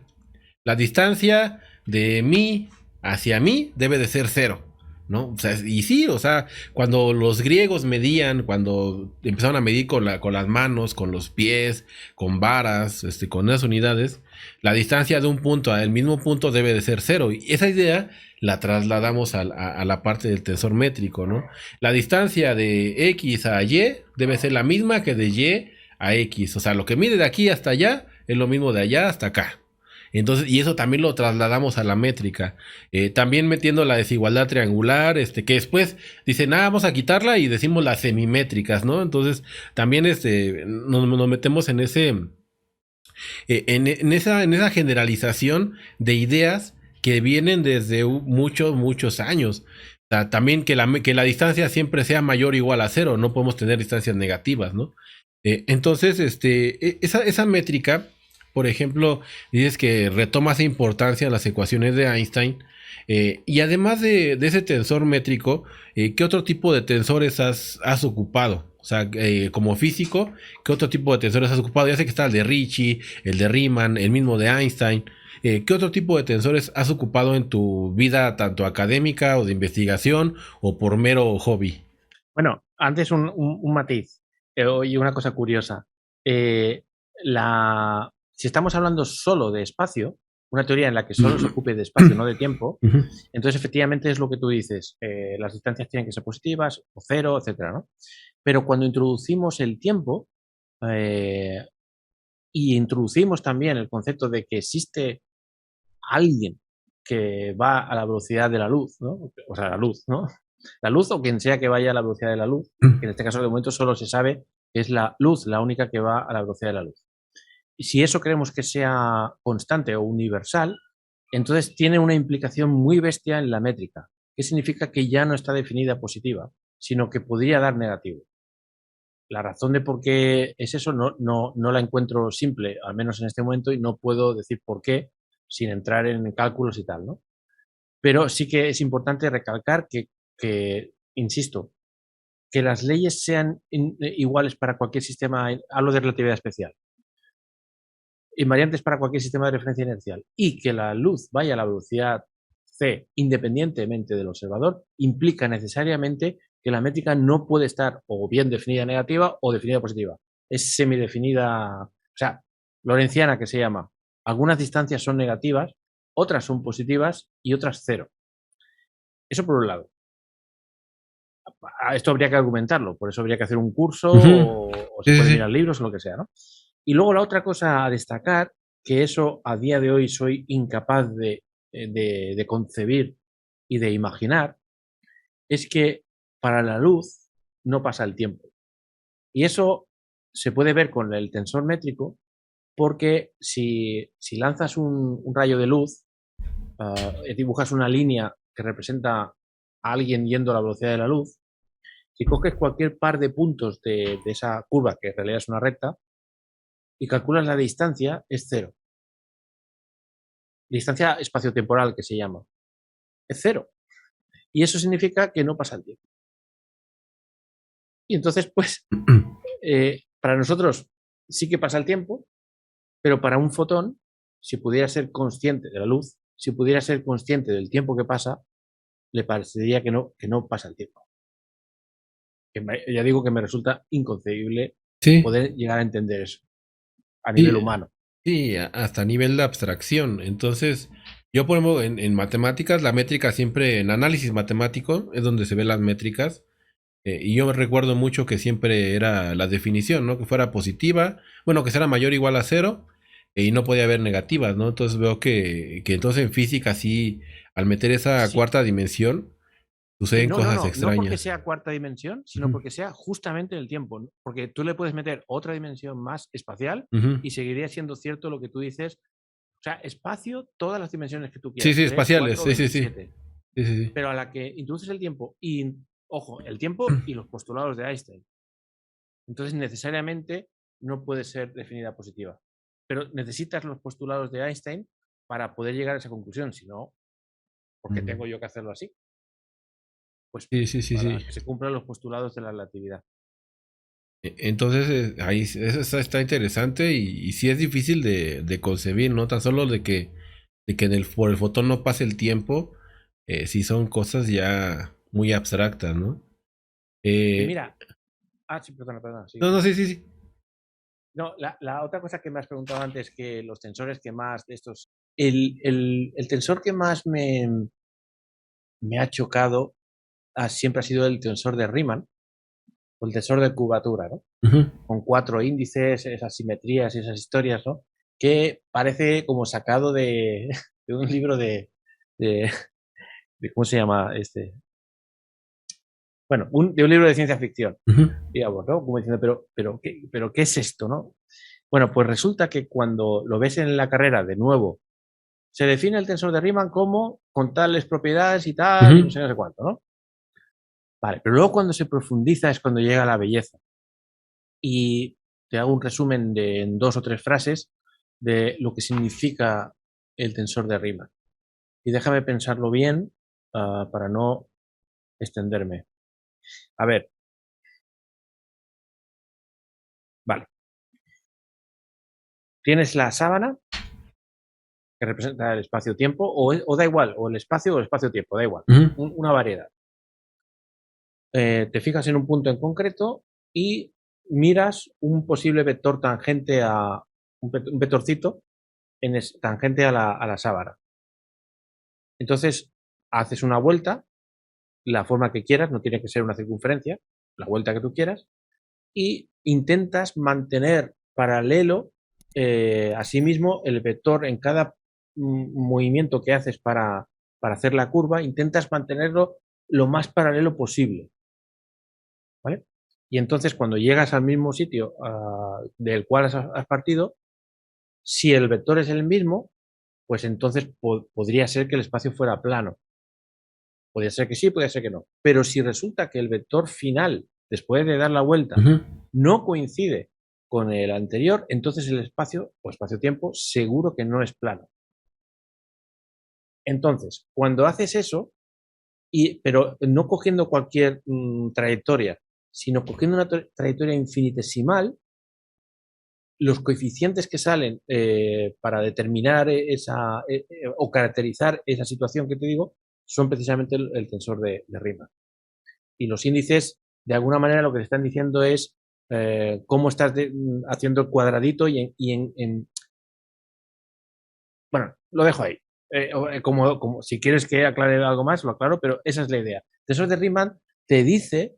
la distancia de mí hacia mí debe de ser 0, ¿no? O sea, y sí, o sea, cuando los griegos medían, cuando empezaron a medir con las manos, con los pies, con varas, con esas unidades, la distancia de un punto al mismo punto debe de ser 0. Y esa idea la trasladamos a la parte del tensor métrico, ¿no? La distancia de X a Y debe ser la misma que de Y a X. O sea, lo que mide de aquí hasta allá es lo mismo de allá hasta acá. Entonces, y eso también lo trasladamos a la métrica. También metiendo la desigualdad triangular, que después dicen, vamos a quitarla y decimos las semimétricas, ¿no? Entonces, también nos metemos en en esa generalización de ideas que vienen desde muchos años. O sea, también que la distancia siempre sea mayor o igual a 0, no podemos tener distancias negativas, ¿no? Entonces, esa métrica, por ejemplo, dices que retoma esa importancia en las ecuaciones de Einstein. Y además de ese tensor métrico, ¿qué otro tipo de tensores has ocupado? O sea, como físico, ¿qué otro tipo de tensores has ocupado? Ya sé que está el de Ricci, el de Riemann, el mismo de Einstein. ¿Qué otro tipo de tensores has ocupado en tu vida, tanto académica o de investigación o por mero hobby? Bueno, antes un matiz y una cosa curiosa. Si estamos hablando solo de espacio, una teoría en la que solo se ocupe de espacio, no de tiempo, entonces efectivamente es lo que tú dices, las distancias tienen que ser positivas o 0, etcétera, ¿no? Pero cuando introducimos el tiempo y introducimos también el concepto de que existe alguien que va a la velocidad de la luz, ¿no? O sea, la luz, ¿no? La luz o quien sea que vaya a la velocidad de la luz, que en este caso de momento solo se sabe que es la luz la única que va a la velocidad de la luz. Y si eso queremos que sea constante o universal, entonces tiene una implicación muy bestia en la métrica, que significa que ya no está definida positiva, sino que podría dar negativo. La razón de por qué es eso no la encuentro simple, al menos en este momento, y no puedo decir por qué sin entrar en cálculos y tal, ¿no? Pero sí que es importante recalcar que insisto, que las leyes sean iguales para cualquier sistema, hablo de relatividad especial, invariantes para cualquier sistema de referencia inercial, y que la luz vaya a la velocidad c independientemente del observador, implica necesariamente que la métrica no puede estar o bien definida negativa o definida positiva. Es semidefinida, o sea, lorentziana, que se llama. Algunas distancias son negativas, otras son positivas y otras 0. Eso por un lado. Esto habría que argumentarlo, por eso habría que hacer un curso o se pueden mirar libros o lo que sea, ¿no? Y luego la otra cosa a destacar, que eso a día de hoy soy incapaz de concebir y de imaginar, es que para la luz no pasa el tiempo. Y eso se puede ver con el tensor métrico, porque si lanzas un rayo de luz, dibujas una línea que representa a alguien yendo a la velocidad de la luz, si coges cualquier par de puntos de esa curva, que en realidad es una recta, y calculas la distancia, es 0. Distancia espaciotemporal, que se llama. Es 0. Y eso significa que no pasa el tiempo. Y entonces, pues, para nosotros sí que pasa el tiempo, pero para un fotón, si pudiera ser consciente de la luz, si pudiera ser consciente del tiempo que pasa, le parecería que no pasa el tiempo. Ya digo que me resulta inconcebible poder llegar a entender eso a nivel humano. Sí, hasta a nivel de abstracción. Entonces, Yo, por ejemplo, en matemáticas, la métrica siempre, en análisis matemático, es donde se ven las métricas. Y yo recuerdo mucho que siempre era la definición, ¿no? Que fuera positiva, bueno, que fuera mayor o igual a cero, y no podía haber negativas, ¿no? Entonces veo que entonces en física sí, al meter esa Sí, cuarta dimensión, sí, suceden no, no, cosas no, no porque extrañas. sea cuarta dimensión, sino Ujú, porque sea justamente el tiempo, ¿no? Porque tú le puedes meter otra dimensión más espacial ujú. y seguiría siendo cierto lo que tú dices. O sea, espacio, todas las dimensiones que tú Sí, quieras, sí, 3, espaciales, 4 o sí, sí, sí. 27. Sí, sí, sí. Pero a la que introduces el tiempo y, ojo, el tiempo y los postulados de Einstein. Entonces, necesariamente no puede ser definida positiva. Pero necesitas los postulados de Einstein para poder llegar a esa conclusión. Si no, ¿por qué Mm. tengo yo que hacerlo así? Pues Sí, sí, sí, para sí. que se cumplan los postulados de la relatividad. Entonces, ahí eso está interesante y sí es difícil de concebir, ¿no? Tan solo de que por el fotón no pase el tiempo, sí son cosas ya muy abstractas, ¿no? Y Eh, mira, sí, perdona, perdona, no, sigue. no, sí, sí, sí. No, la otra cosa que me has preguntado antes, que los tensores que más de estos. El tensor que más me ha chocado siempre ha sido el tensor de Riemann, o el tensor de curvatura, ¿no? Ujú, Con 4 índices, esas simetrías y esas historias, ¿no? Que parece como sacado de, de un libro de, ¿cómo se llama? Bueno, de un libro de ciencia ficción, ujú. digamos, ¿no? Como diciendo, pero ¿qué es esto, no? Bueno, pues resulta que cuando lo ves en la carrera de nuevo, se define el tensor de Riemann como con tales propiedades y tal, y Ujú. no sé cuánto, ¿no? Vale, pero luego cuando se profundiza es cuando llega la belleza. Y te hago un resumen en 2 o 3 frases de lo que significa el tensor de Riemann. Y déjame pensarlo bien para no extenderme. A ver, vale. Tienes la sábana, que representa el espacio-tiempo, o da igual, o el espacio o el espacio-tiempo, da igual. Ujú. Una variedad. Te fijas en un punto en concreto y miras un posible vector tangente a un vectorcito tangente a la sábana. Entonces, haces una vuelta, la forma que quieras, no tiene que ser una circunferencia, la vuelta que tú quieras, y intentas mantener paralelo asimismo el vector en cada movimiento que haces para hacer la curva, intentas mantenerlo lo más paralelo posible, ¿vale? Y entonces cuando llegas al mismo sitio del cual has partido, si el vector es el mismo, pues entonces podría ser que el espacio fuera plano. Podría ser que sí, podría ser que no. Pero si resulta que el vector final, después de dar la vuelta, Ujú. no coincide con el anterior, entonces el espacio o espacio-tiempo seguro que no es plano. Entonces, cuando haces eso, pero no cogiendo cualquier trayectoria, sino cogiendo una trayectoria infinitesimal, los coeficientes que salen para determinar o caracterizar esa situación que te digo son precisamente el tensor de Riemann. Y los índices, de alguna manera, lo que te están diciendo es cómo estás haciendo el cuadradito bueno, lo dejo ahí. Como si quieres que aclare algo más, lo aclaro, pero esa es la idea. Tensor de Riemann te dice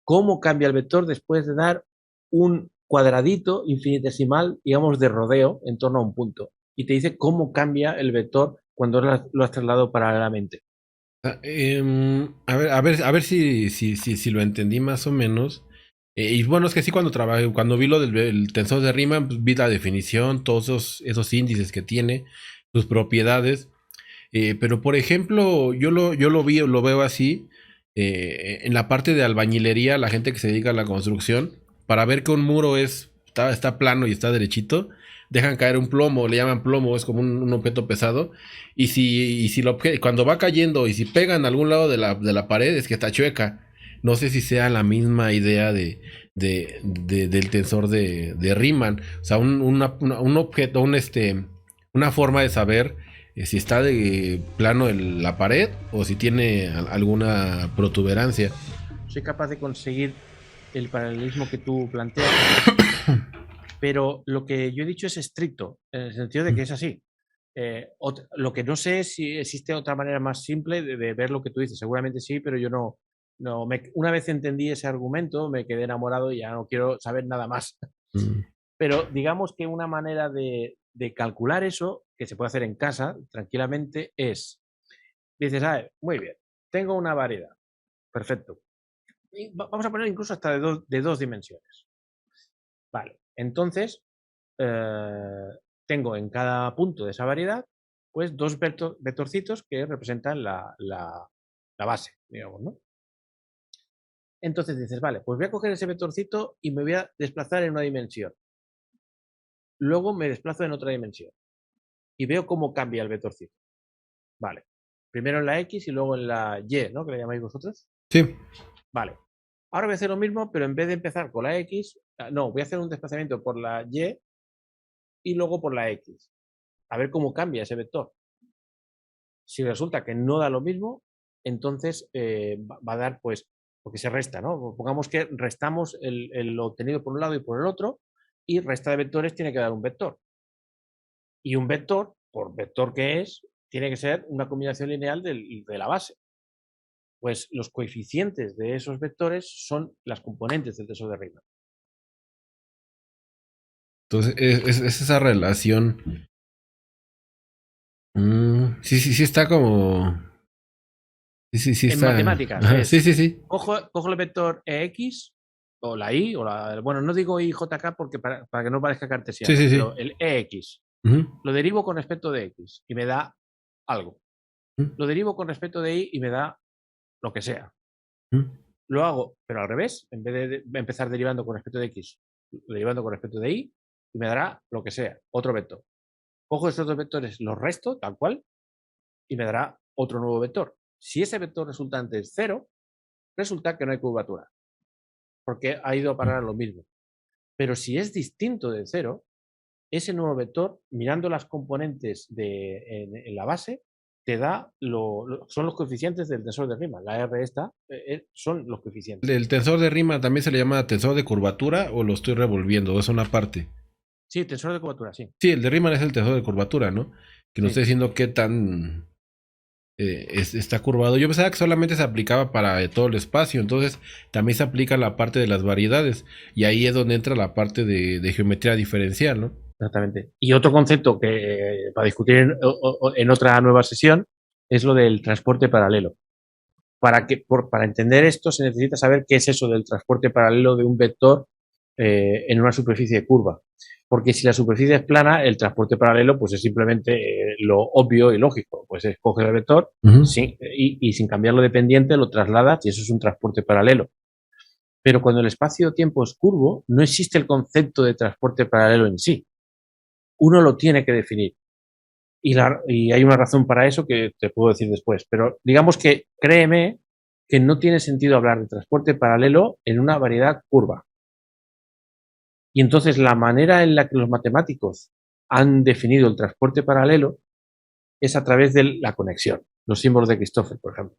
cómo cambia el vector después de dar un cuadradito infinitesimal, digamos, de rodeo en torno a un punto. Y te dice cómo cambia el vector cuando lo has trasladado paralelamente. A ver si lo entendí más o menos. Y bueno, es que sí, cuando trabajé, cuando vi lo del tensor de Riemann, pues, vi la definición, todos esos índices que tiene, sus propiedades. Pero por ejemplo, lo veo así, en la parte de albañilería, la gente que se dedica a la construcción, para ver que un muro está plano y está derechito, dejan caer un plomo, le llaman plomo, es como un objeto pesado, y si cuando va cayendo y si pega en algún lado de la pared, es que está chueca. No sé si sea la misma idea del tensor de Riemann. O sea, un objeto, una forma de saber si está de plano la pared o si tiene alguna protuberancia. Soy capaz de conseguir el paralelismo que tú planteas, pero lo que yo he dicho es estricto, en el sentido de que es así. Lo que no sé es si existe otra manera más simple de ver lo que tú dices. Seguramente sí, pero yo no. Una vez entendí ese argumento, me quedé enamorado y ya no quiero saber nada más. Mm. Pero digamos que una manera de calcular eso, que se puede hacer en casa tranquilamente, es, dices, muy bien, tengo una variedad, perfecto. Y vamos a poner incluso hasta de dos dimensiones. Vale, entonces tengo en cada punto de esa variedad, pues dos vectorcitos que representan la base, digamos, ¿no? Entonces dices, vale, pues voy a coger ese vectorcito y me voy a desplazar en una dimensión. Luego me desplazo en otra dimensión y veo cómo cambia el vectorcito. Vale, primero en la X y luego en la Y, ¿no? Que le llamáis vosotros. Sí. Vale, ahora voy a hacer lo mismo, pero en vez de empezar con la X, no, voy a hacer un desplazamiento por la Y y luego por la X. A ver cómo cambia ese vector. Si resulta que no da lo mismo, entonces va a dar, pues, porque se resta, ¿no? Pongamos que restamos lo obtenido por un lado y por el otro, y resta de vectores tiene que dar un vector. Y un vector, por vector que es, tiene que ser una combinación lineal de la base. Pues los coeficientes de esos vectores son las componentes del tensor de Riemann. Entonces, es esa relación. Sí está como. Sí En está. matemáticas Ajá, sí, sí. cojo el vector EX o la Y, bueno, no digo IJK porque para que no parezca cartesiano, Sí. pero el EX. Ujú, Lo derivo con respecto de X y me da algo. ujú, Lo derivo con respecto de Y y me da lo que sea. ujú. Lo hago, pero al revés, en vez de empezar derivando con respecto de X, derivando con respecto de Y, y me dará lo que sea, otro vector. Cojo esos dos vectores, los resto, tal cual, y me dará otro nuevo vector. Si ese vector resultante es 0, resulta que no hay curvatura, porque ha ido a parar a lo mismo. Pero si es distinto de 0, ese nuevo vector, mirando las componentes en la base, te da son los coeficientes del tensor de Riemann. La R esta son los coeficientes. ¿El tensor de Riemann también se le llama tensor de curvatura o lo estoy revolviendo? ¿O es una parte? Sí, tensor de curvatura, sí. Sí, el de Riemann es el tensor de curvatura, ¿no? Que nos Sí. está diciendo qué tan está curvado. Yo pensaba que solamente se aplicaba para todo el espacio, entonces también se aplica la parte de las variedades y ahí es donde entra la parte de geometría diferencial, ¿no? Exactamente. Y otro concepto que para discutir en otra nueva sesión es lo del transporte paralelo. Para entender esto se necesita saber qué es eso del transporte paralelo de un vector en una superficie curva. Porque si la superficie es plana, el transporte paralelo pues es simplemente lo obvio y lógico. Pues escoges el vector y sin cambiarlo de pendiente lo trasladas y eso es un transporte paralelo. Pero cuando el espacio-tiempo es curvo, no existe el concepto de transporte paralelo en sí. Uno lo tiene que definir. Y hay una razón para eso que te puedo decir después. Pero digamos que créeme que no tiene sentido hablar de transporte paralelo en una variedad curva. Y entonces la manera en la que los matemáticos han definido el transporte paralelo es a través de la conexión. Los símbolos de Christoffel, por ejemplo.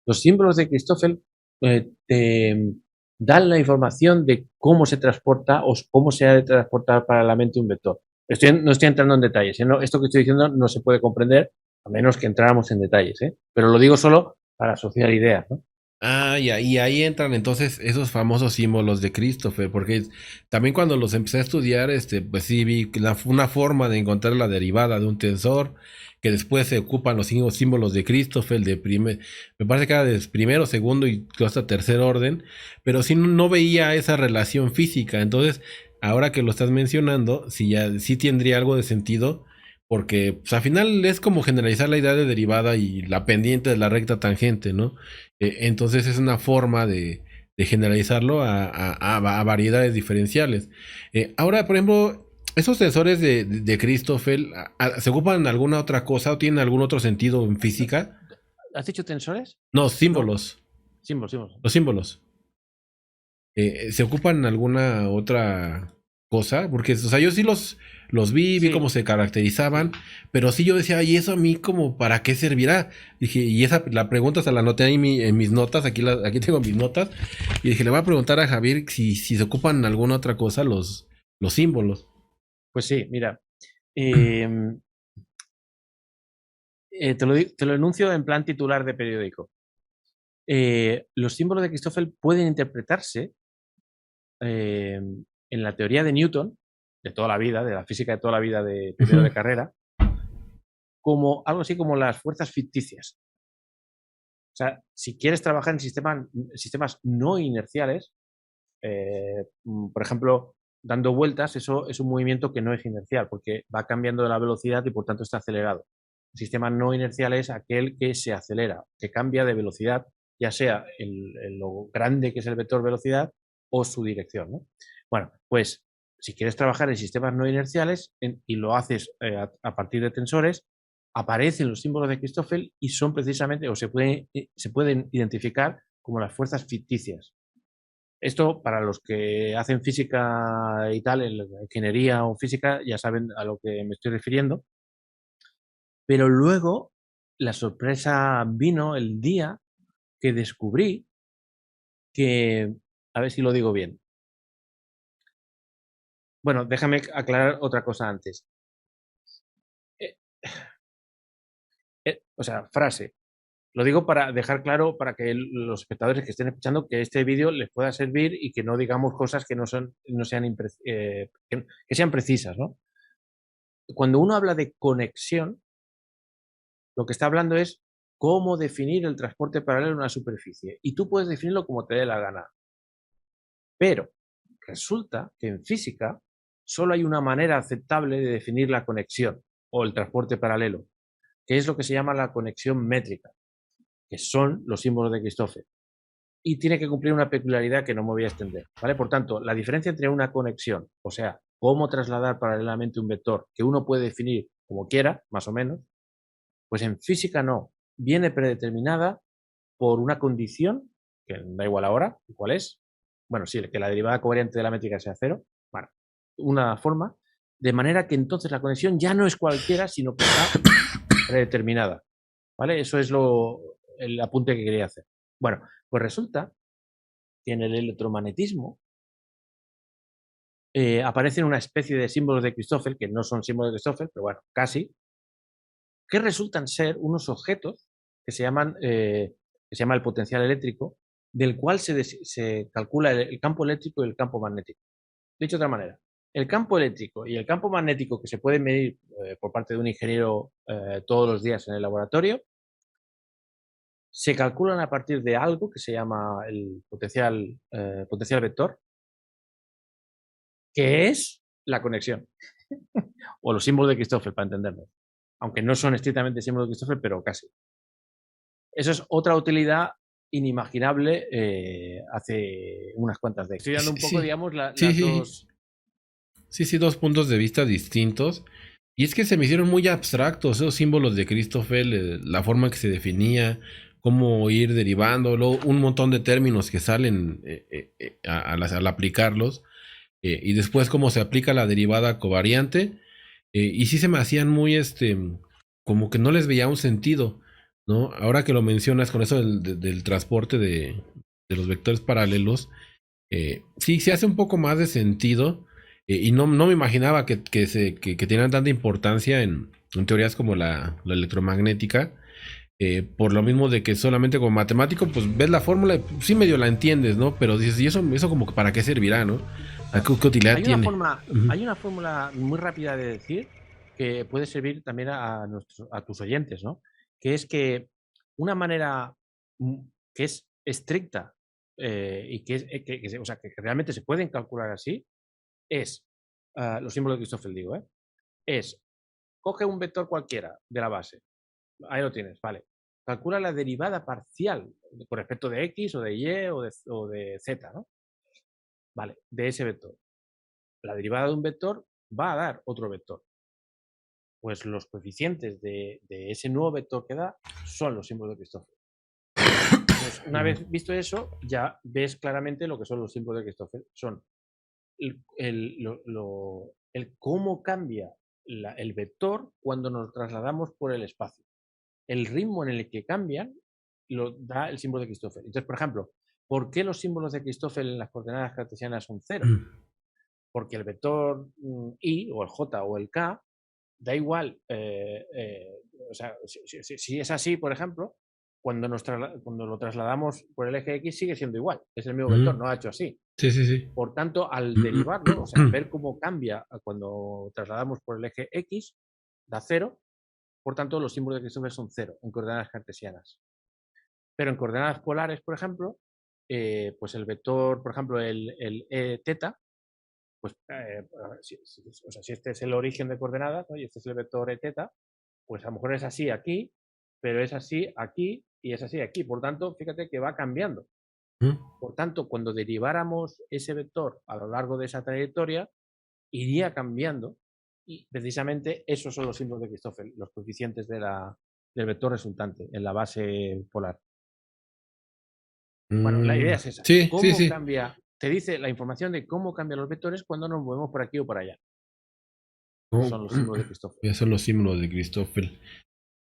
Los símbolos de Christoffel te dan la información de cómo se transporta o cómo se ha de transportar paralelamente un vector. No estoy entrando en detalles. Esto que estoy diciendo no se puede comprender a menos que entráramos en detalles. Pero lo digo solo para asociar ideas, ¿no? Y ahí entran entonces esos famosos símbolos de Christopher, porque también cuando los empecé a estudiar, pues sí vi una forma de encontrar la derivada de un tensor, que después se ocupan los símbolos de Christopher, me parece que era de primero, segundo y hasta tercer orden, pero sí no veía esa relación física. Entonces, ahora que lo estás mencionando, sí tendría algo de sentido. Porque pues, al final es como generalizar la idea de derivada y la pendiente de la recta tangente, ¿no? Entonces es una forma de generalizarlo a variedades diferenciales. Ahora, por ejemplo, esos tensores de Christoffel, ¿se ocupan en alguna otra cosa o tienen algún otro sentido en física? ¿Has dicho tensores? No, símbolos. No. Símbolos. Los símbolos. ¿Se ocupan en alguna otra cosa? Porque, o sea, yo sí los vi cómo se caracterizaban, pero sí yo decía, ¿y eso a mí como para qué servirá? Dije, y la pregunta se la anoté ahí en mis notas, aquí tengo mis notas, y dije, le voy a preguntar a Javier si se ocupan en alguna otra cosa los símbolos. Pues sí, mira, Te lo enuncio en plan titular de periódico. Los símbolos de Christoffel pueden interpretarse en la teoría de Newton, de toda la vida, de la física de toda la vida de primero de carrera, como algo así como las fuerzas ficticias. O sea, si quieres trabajar en sistemas no inerciales, por ejemplo, dando vueltas, eso es un movimiento que no es inercial, porque va cambiando de la velocidad y por tanto está acelerado. Un sistema no inercial es aquel que se acelera, que cambia de velocidad, ya sea lo grande que es el vector velocidad o su dirección, ¿no? Bueno, pues si quieres trabajar en sistemas no inerciales y lo haces a partir de tensores, aparecen los símbolos de Christoffel y son precisamente, o se pueden identificar como las fuerzas ficticias. Esto, para los que hacen física y tal, ingeniería o física, ya saben a lo que me estoy refiriendo. Pero luego, la sorpresa vino el día que descubrí que, a ver si lo digo bien. Bueno, déjame aclarar otra cosa antes. O sea, frase. Lo digo para dejar claro para que los espectadores que estén escuchando que este vídeo les pueda servir y que no digamos cosas que que sean precisas, ¿no? Cuando uno habla de conexión, lo que está hablando es cómo definir el transporte paralelo en una superficie. Y tú puedes definirlo como te dé la gana. Pero resulta que en física solo hay una manera aceptable de definir la conexión o el transporte paralelo, que es lo que se llama la conexión métrica, que son los símbolos de Christoffel. Y tiene que cumplir una peculiaridad que no me voy a extender, ¿vale? Por tanto, la diferencia entre una conexión, o sea, cómo trasladar paralelamente un vector que uno puede definir como quiera, más o menos, pues en física no. Viene predeterminada por una condición, que da igual ahora, ¿cuál es? Bueno, sí, que la derivada covariante de la métrica sea cero. Bueno, una forma, de manera que entonces la conexión ya no es cualquiera, sino que está predeterminada. ¿Vale? Eso es el apunte que quería hacer. Bueno, pues resulta que en el electromagnetismo aparecen una especie de símbolos de Christoffel, que no son símbolos de Christoffel, pero bueno, casi, que resultan ser unos objetos que se llama el potencial eléctrico, del cual se calcula el campo eléctrico y el campo magnético. Dicho de otra manera, el campo eléctrico y el campo magnético que se pueden medir por parte de un ingeniero todos los días en el laboratorio, se calculan a partir de algo que se llama el potencial vector, que es la conexión, o los símbolos de Christoffel, para entenderlo. Aunque no son estrictamente símbolos de Christoffel, pero casi. Eso es otra utilidad inimaginable hace unas cuantas décadas. Estoy dando un poco, Sí, digamos, sí, las sí. dos... Sí, dos puntos de vista distintos. Y es que se me hicieron muy abstractos esos símbolos de Christoffel, la forma en que se definía, cómo ir derivando, luego un montón de términos que salen al aplicarlos, y después cómo se aplica la derivada covariante, y sí se me hacían muy, como que no les veía un sentido, ¿no? Ahora que lo mencionas con eso del transporte de los vectores paralelos, sí, se hace un poco más de sentido, y no me imaginaba que tenían tanta importancia en teorías como la electromagnética, por lo mismo de que solamente como matemático, pues ves la fórmula y sí medio la entiendes, ¿no? Pero dices, ¿y eso como que para qué servirá, no? ¿Qué utilidad tiene? Hay una fórmula muy rápida de decir que puede servir también a tus oyentes, ¿no? Que es que una manera que es estricta y o sea, que realmente se pueden calcular así es, los símbolos de Christoffel digo, es, coge un vector cualquiera de la base, ahí lo tienes, vale. Calcula la derivada parcial con respecto de X o de Y o de Z, ¿no? Vale, de ese vector. La derivada de un vector va a dar otro vector. Pues los coeficientes de ese nuevo vector que da son los símbolos de Christoffel. Pues una vez visto eso, ya ves claramente lo que son los símbolos de Christoffel. Son el cómo cambia el vector cuando nos trasladamos por el espacio. El ritmo en el que cambian lo da el símbolo de Christoffel. Entonces, por ejemplo, ¿por qué los símbolos de Christoffel en las coordenadas cartesianas son cero? Porque el vector i o el j o el k da igual o sea, si es así, por ejemplo, cuando lo trasladamos por el eje X sigue siendo igual, es el mismo vector, no ha hecho así. Sí, sí, sí. Por tanto, al derivarlo, o sea, ver cómo cambia cuando trasladamos por el eje X, da 0, por tanto, los símbolos de Christoffel son 0 en coordenadas cartesianas. Pero en coordenadas polares, por ejemplo, pues el vector, por ejemplo, el E teta, pues o sea, si este es el origen de coordenadas, ¿no? Y este es el vector E teta, pues a lo mejor es así aquí, pero es así aquí y es así aquí. Por tanto, fíjate que va cambiando. Por tanto, cuando deriváramos ese vector a lo largo de esa trayectoria, iría cambiando y precisamente esos son los símbolos de Christoffel, los coeficientes del vector resultante en la base polar. Bueno, la idea es esa. Sí, sí, ¿Cómo sí. cambia? Te dice la información de cómo cambian los vectores cuando nos movemos por aquí o por allá. Son los símbolos de Christoffel. Ya son los símbolos de Christoffel.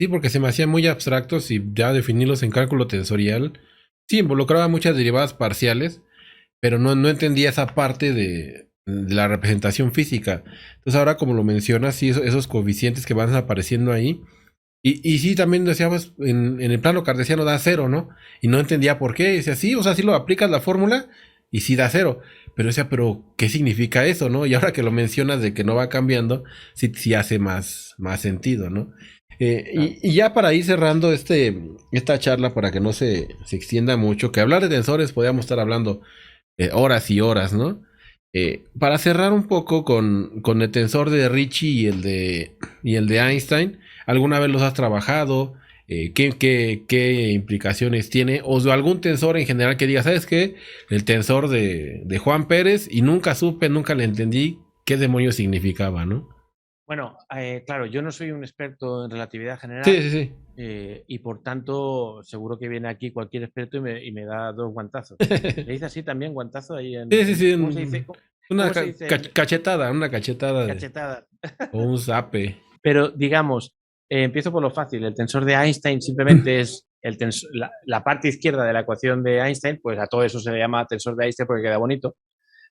Sí, porque se me hacían muy abstractos y ya definirlos en cálculo tensorial. Sí, involucraba muchas derivadas parciales, pero no entendía esa parte de la representación física. Entonces ahora como lo mencionas, sí, esos coeficientes que van apareciendo ahí. Y sí, también decía, pues, en el plano cartesiano da 0, ¿no? Y no entendía por qué. Decía, sí, o sea, sí lo aplicas la fórmula y sí da 0. Pero decía, pero ¿qué significa eso, no? Y ahora que lo mencionas de que no va cambiando, sí hace más sentido, ¿no? Claro. Y ya para ir cerrando esta charla, para que no se extienda mucho, que hablar de tensores podríamos estar hablando horas y horas, ¿no? Para cerrar un poco con el tensor de Ricci y el de Einstein, ¿alguna vez los has trabajado? ¿Qué implicaciones tiene? O de algún tensor en general que diga, ¿sabes qué? El tensor de Juan Pérez y nunca supe, nunca le entendí qué demonios significaba, ¿no? Bueno, claro, yo no soy un experto en relatividad general. Sí, sí, sí. Y por tanto, seguro que viene aquí cualquier experto y me da 2 guantazos. ¿Le dice así también guantazo ahí en... Sí, sí, sí. ¿Cómo se dice? Una ¿Cómo se dice? cachetada, una cachetada. Cachetada. O un zape. Pero digamos, empiezo por lo fácil. El tensor de Einstein simplemente es la parte izquierda de la ecuación de Einstein, pues a todo eso se le llama tensor de Einstein porque queda bonito,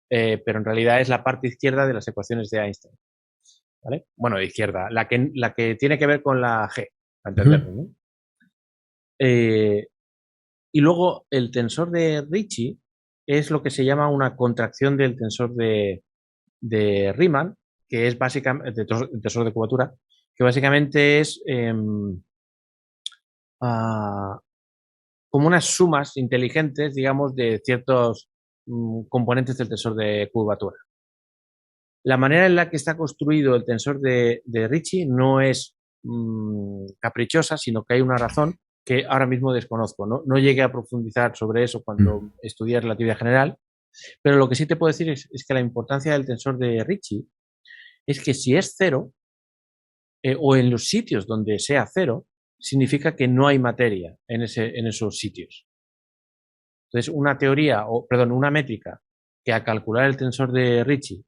pero en realidad es la parte izquierda de las ecuaciones de Einstein. ¿Vale? Bueno, de izquierda, la que tiene que ver con la G, para entenderlo, ¿no? Y luego el tensor de Ricci es lo que se llama una contracción del tensor de Riemann, que es básicamente el tensor de curvatura, que básicamente es como unas sumas inteligentes, digamos, de ciertos componentes del tensor de curvatura. La manera en la que está construido el tensor de Ricci no es caprichosa, sino que hay una razón que ahora mismo desconozco. No llegué a profundizar sobre eso cuando estudié relatividad general, pero lo que sí te puedo decir es que la importancia del tensor de Ricci es que si es 0, o en los sitios donde sea 0, significa que no hay materia en esos sitios. Entonces, una métrica que al calcular el tensor de Ricci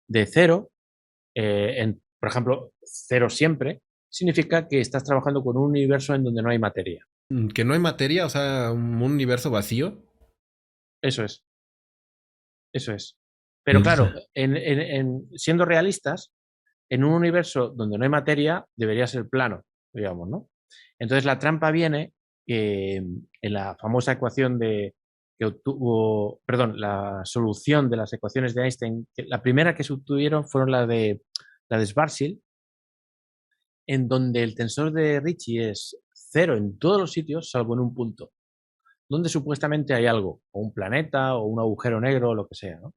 de 0, por ejemplo, 0 siempre, significa que estás trabajando con un universo en donde no hay materia. Que no hay materia, o sea, un universo vacío. Eso es. Eso es. Pero claro, siendo realistas, en un universo donde no hay materia, debería ser plano, digamos, ¿no? Entonces la trampa viene que en la famosa ecuación que obtuvo, perdón, la solución de las ecuaciones de Einstein, la primera que se obtuvieron fueron la de Schwarzschild, en donde el tensor de Ricci es 0 en todos los sitios, salvo en un punto, donde supuestamente hay algo, o un planeta, o un agujero negro, o lo que sea, ¿no?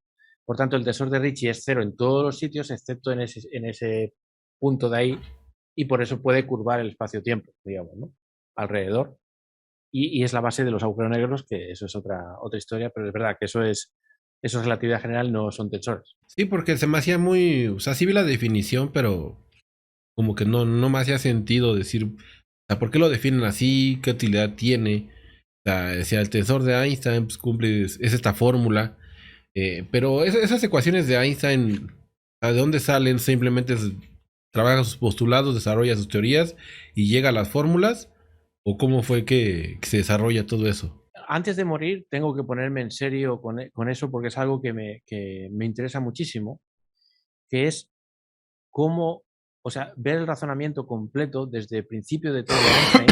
Por tanto, el tensor de Ricci es 0 en todos los sitios, excepto en ese punto de ahí, y por eso puede curvar el espacio-tiempo, digamos, ¿no? Alrededor. Y es la base de los agujeros negros, que eso es otra historia, pero es verdad que eso es relatividad general, no son tensores. Sí, porque se me hacía muy... O sea, sí vi la definición, pero como que no me hacía sentido decir... O sea, ¿por qué lo definen así? ¿Qué utilidad tiene? O sea, decía, el tensor de Einstein pues, es esta fórmula. Pero esas ecuaciones de Einstein, ¿de dónde salen? Simplemente trabaja sus postulados, desarrolla sus teorías y llega a las fórmulas. ¿O cómo fue que se desarrolla todo eso? Antes de morir, tengo que ponerme en serio con eso porque es algo que me interesa muchísimo, que es cómo o sea, ver el razonamiento completo desde el principio de todo de Einstein,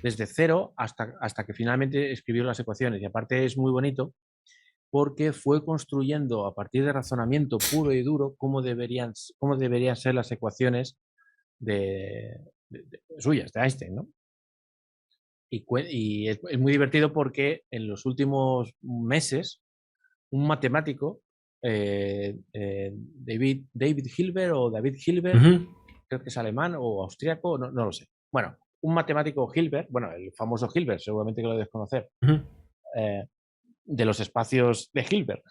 desde cero hasta que finalmente escribió las ecuaciones. Y aparte es muy bonito porque fue construyendo a partir de razonamiento puro y duro cómo deberían ser las ecuaciones suyas, de Einstein, ¿no? Y es muy divertido porque en los últimos meses un matemático, David Hilbert o David Hilbert, creo que es alemán o austríaco, no lo sé. Bueno, un matemático Hilbert, bueno, el famoso Hilbert, seguramente que lo debes conocer, de los espacios de Hilbert.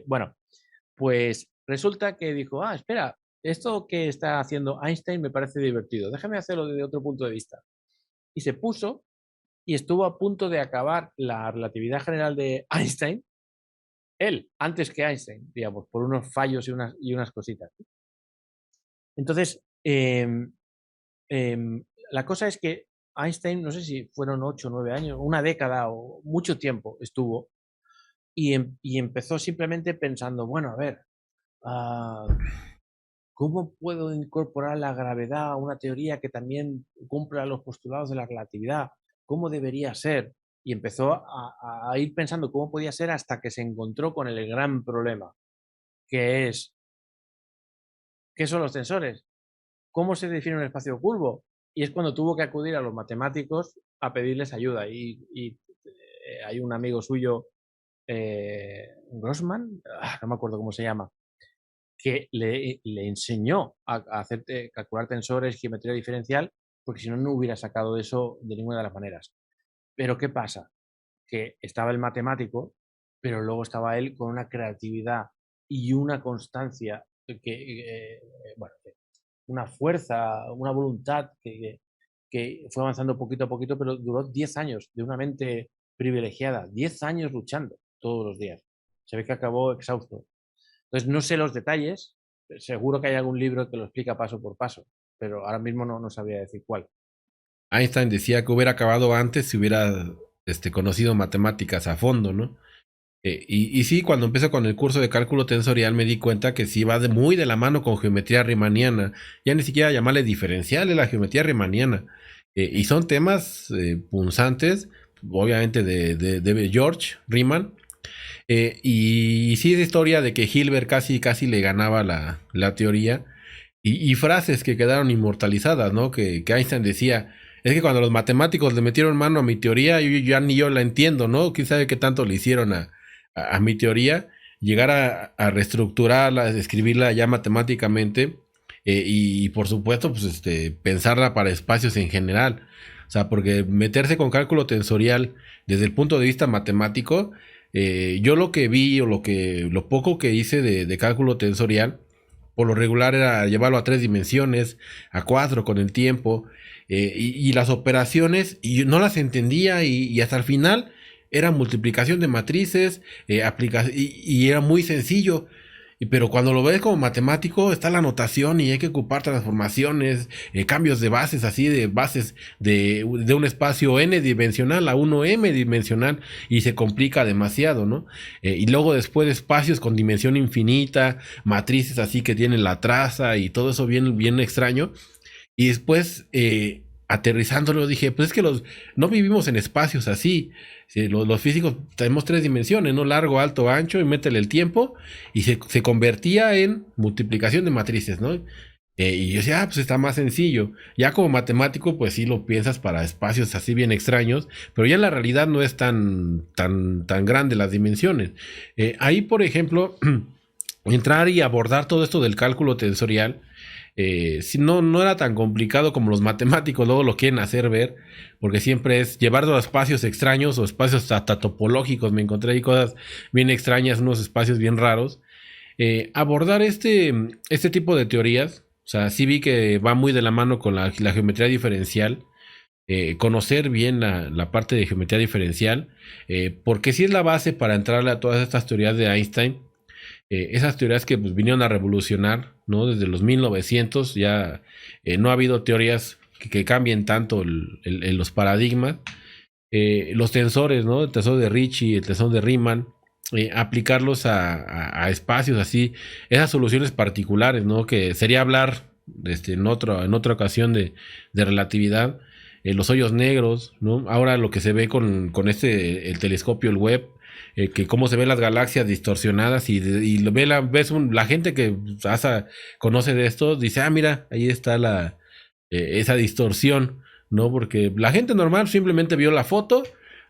Bueno, pues resulta que dijo, espera, esto que está haciendo Einstein me parece divertido, déjame hacerlo desde otro punto de vista. Y se puso y estuvo a punto de acabar la relatividad general de Einstein, él, antes que Einstein, digamos, por unos fallos y unas cositas. Entonces, la cosa es que Einstein, no sé si fueron 8 o 9 años, una década o mucho tiempo estuvo, y empezó simplemente pensando, bueno, a ver, ¿cómo puedo incorporar la gravedad a una teoría que también cumpla los postulados de la relatividad? ¿Cómo debería ser? Y empezó a ir pensando cómo podía ser hasta que se encontró con el gran problema, que es, ¿qué son los tensores? ¿Cómo se define un espacio curvo? Y es cuando tuvo que acudir a los matemáticos a pedirles ayuda. Y hay un amigo suyo, Grossman, no me acuerdo cómo se llama, que le enseñó a calcular tensores, geometría diferencial, porque si no, no hubiera sacado eso de ninguna de las maneras. Pero ¿qué pasa? Que estaba el matemático, pero luego estaba él con una creatividad y una constancia, bueno, una fuerza, una voluntad que fue avanzando poquito a poquito, pero duró 10 años de una mente privilegiada, 10 años luchando todos los días. Se ve que acabó exhausto. Entonces, no sé los detalles, seguro que hay algún libro que lo explica paso por paso, pero ahora mismo no sabría decir cuál. Einstein decía que hubiera acabado antes si hubiera conocido matemáticas a fondo, ¿no? Y sí, cuando empecé con el curso de cálculo tensorial me di cuenta que sí va muy de la mano con geometría riemanniana. Ya ni siquiera llamarle diferencial, es la geometría riemanniana. Y son temas punzantes, obviamente de George Riemann. Y sí es historia de que Hilbert casi le ganaba la teoría. Y frases que quedaron inmortalizadas, ¿no? Que Einstein decía, es que cuando los matemáticos le metieron mano a mi teoría, ya ni yo la entiendo, ¿no? ¿Quién sabe qué tanto le hicieron a mi teoría? Llegar a reestructurarla, escribirla ya matemáticamente y por supuesto, pues pensarla para espacios en general. O sea, porque meterse con cálculo tensorial desde el punto de vista matemático, yo lo que vi o lo poco que hice de cálculo tensorial, por lo regular era llevarlo a 3 dimensiones, a 4 con el tiempo, y las operaciones, y no las entendía, y hasta el final era multiplicación de matrices, y era muy sencillo. Pero cuando lo ves como matemático, está la notación y hay que ocupar transformaciones, cambios de bases, así de bases de un espacio n dimensional a 1m dimensional, y se complica demasiado, ¿no? Y luego después espacios con dimensión infinita, matrices así que tienen la traza y todo eso bien extraño. Y después, aterrizándolo, dije, pues es que no vivimos en espacios así. Los físicos tenemos 3 dimensiones, ¿no? Largo, alto, ancho, y métele el tiempo, y se convertía en multiplicación de matrices, ¿no? Y yo decía, pues está más sencillo. Ya como matemático, pues sí lo piensas para espacios así bien extraños, pero ya en la realidad no es tan grande las dimensiones. Ahí, por ejemplo, entrar y abordar todo esto del cálculo tensorial, si no era tan complicado como los matemáticos luego lo quieren hacer ver, porque siempre es llevarlo a espacios extraños o espacios hasta topológicos. Me encontré ahí cosas bien extrañas, unos espacios bien raros. Abordar este tipo de teorías, o sea, sí vi que va muy de la mano con la geometría diferencial. Conocer bien la parte de geometría diferencial, porque sí es la base para entrarle a todas estas teorías de Einstein. Esas teorías que pues, vinieron a revolucionar, ¿no? Desde los 1900 ya no ha habido teorías que cambien tanto los paradigmas. Los tensores, ¿no? El tensor de Ricci, el tensor de Riemann, aplicarlos a espacios así, esas soluciones particulares, ¿no? Que sería hablar en otra ocasión de relatividad, los hoyos negros, ¿no? Ahora lo que se ve con el telescopio, el Webb, que cómo se ven las galaxias distorsionadas y lo ve la gente que conoce de esto, dice, mira, ahí está esa distorsión, ¿no? Porque la gente normal simplemente vio la foto,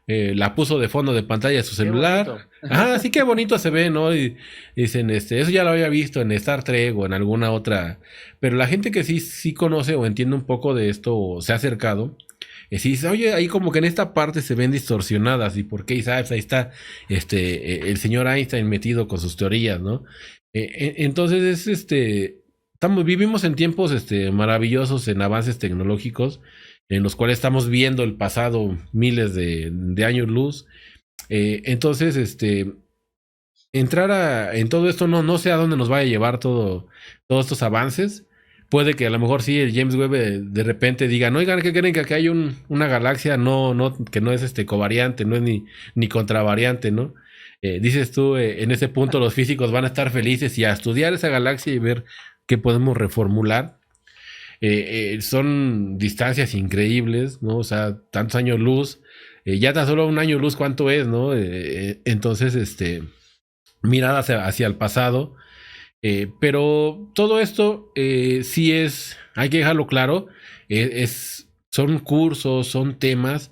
la puso de fondo de pantalla de su celular. Ajá, sí, qué bonito se ve, ¿no? Y dicen, eso ya lo había visto en Star Trek o en alguna otra. Pero la gente que sí conoce o entiende un poco de esto o se ha acercado, sí dice, oye, ahí como que en esta parte se ven distorsionadas. ¿Y por qué? Y sabes, ahí está el señor Einstein metido con sus teorías, ¿no? Entonces vivimos en tiempos maravillosos en avances tecnológicos en los cuales estamos viendo el pasado miles de años luz. Entonces, en todo esto no sé a dónde nos vaya a llevar todos estos avances. Puede que a lo mejor sí el James Webb de repente diga, no, oigan, ¿qué creen? Que aquí hay una galaxia que no es covariante, no es ni contravariante, ¿no? Dices tú, en ese punto los físicos van a estar felices y a estudiar esa galaxia y ver qué podemos reformular. Son distancias increíbles, ¿no? O sea, tantos años luz, ya tan solo un año luz, ¿cuánto es, no? Entonces, mirada hacia el pasado, pero todo esto sí hay que dejarlo claro, son cursos, son temas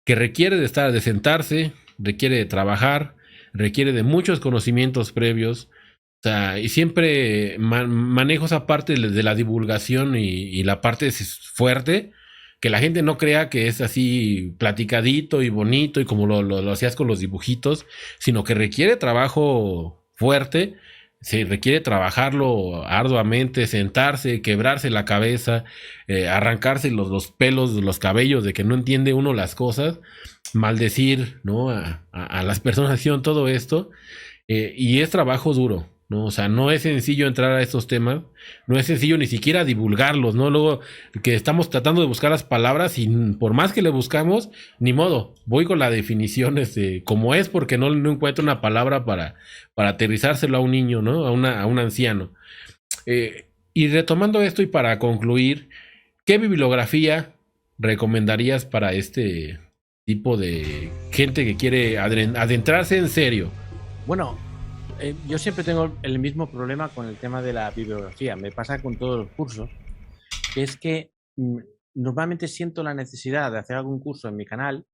que requiere de sentarse, requiere de trabajar, requiere de muchos conocimientos previos. O sea, y siempre manejo esa parte de la divulgación y la parte fuerte, que la gente no crea que es así platicadito y bonito y como lo hacías con los dibujitos, sino que requiere trabajo fuerte, se requiere trabajarlo arduamente, sentarse, quebrarse la cabeza, arrancarse los pelos, los cabellos de que no entiende uno las cosas, maldecir, ¿no? A las personas haciendo todo esto, y es trabajo duro, ¿no? O sea, no es sencillo entrar a estos temas, no es sencillo ni siquiera divulgarlos, ¿no? Luego que estamos tratando de buscar las palabras y por más que le buscamos, ni modo, voy con la definición como es porque no encuentro una palabra para aterrizárselo a un niño, ¿no? A un anciano. Y retomando esto y para concluir, ¿qué bibliografía recomendarías para este tipo de gente que quiere adentrarse en serio? Bueno, yo siempre tengo el mismo problema con el tema de la bibliografía. Me pasa con todos los cursos, que es que normalmente siento la necesidad de hacer algún curso en mi canal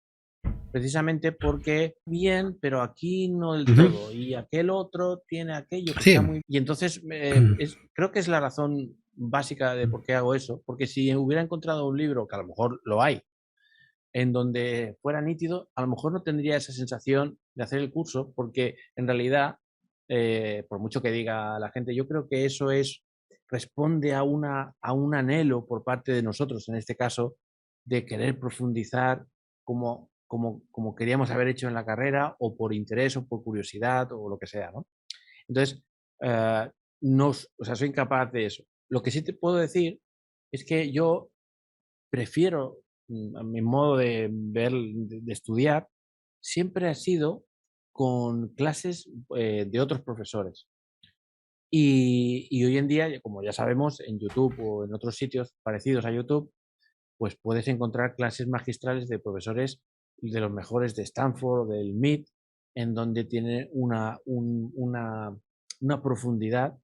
precisamente porque bien, pero aquí no del todo, y aquel otro tiene aquello que está muy... Y entonces creo que es la razón básica de por qué hago eso, porque si hubiera encontrado un libro, que a lo mejor lo hay, en donde fuera nítido, a lo mejor no tendría esa sensación de hacer el curso, porque en realidad, por mucho que diga la gente, yo creo que eso responde a un anhelo por parte de nosotros, en este caso, de querer profundizar como queríamos haber hecho en la carrera, o por interés, o por curiosidad, o lo que sea, ¿no? Entonces, soy incapaz de eso. Lo que sí te puedo decir es que yo prefiero, a mi modo de ver, de estudiar, siempre ha sido con clases de otros profesores. Y hoy en día, como ya sabemos, en YouTube o en otros sitios parecidos a YouTube, pues puedes encontrar clases magistrales de profesores de los mejores de Stanford o del MIT, en donde tiene una profundidad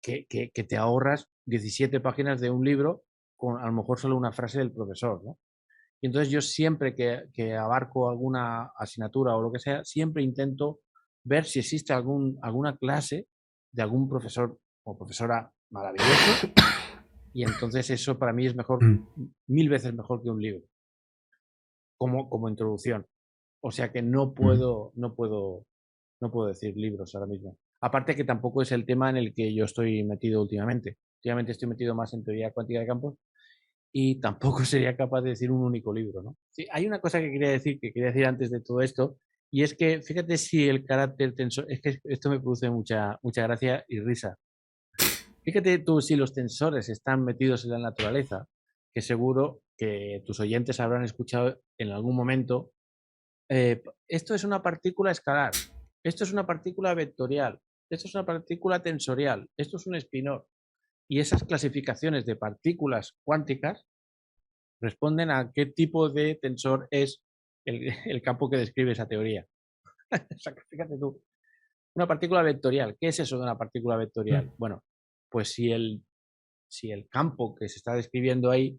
que te ahorras 17 páginas de un libro con a lo mejor solo una frase del profesor, ¿no? Y entonces yo siempre que abarco alguna asignatura o lo que sea, siempre intento ver si existe alguna clase de algún profesor o profesora maravilloso, y entonces eso para mí es mejor, 1000 veces mejor que un libro, como introducción. O sea que no puedo decir libros ahora mismo. Aparte que tampoco es el tema en el que yo estoy metido últimamente. Últimamente estoy metido más en teoría cuántica de campos y tampoco sería capaz de decir un único libro, ¿no? Sí, hay una cosa que quería decir antes de todo esto, y es que fíjate si el carácter tensor, es que esto me produce mucha gracia y risa. Fíjate tú si los tensores están metidos en la naturaleza, que seguro que tus oyentes habrán escuchado en algún momento. Esto es una partícula escalar, esto es una partícula vectorial, esto es una partícula tensorial, esto es un espinor. Y esas clasificaciones de partículas cuánticas responden a qué tipo de tensor es el campo que describe esa teoría. O sea, fíjate tú, una partícula vectorial, ¿qué es eso de una partícula vectorial? Bueno, pues si el campo que se está describiendo ahí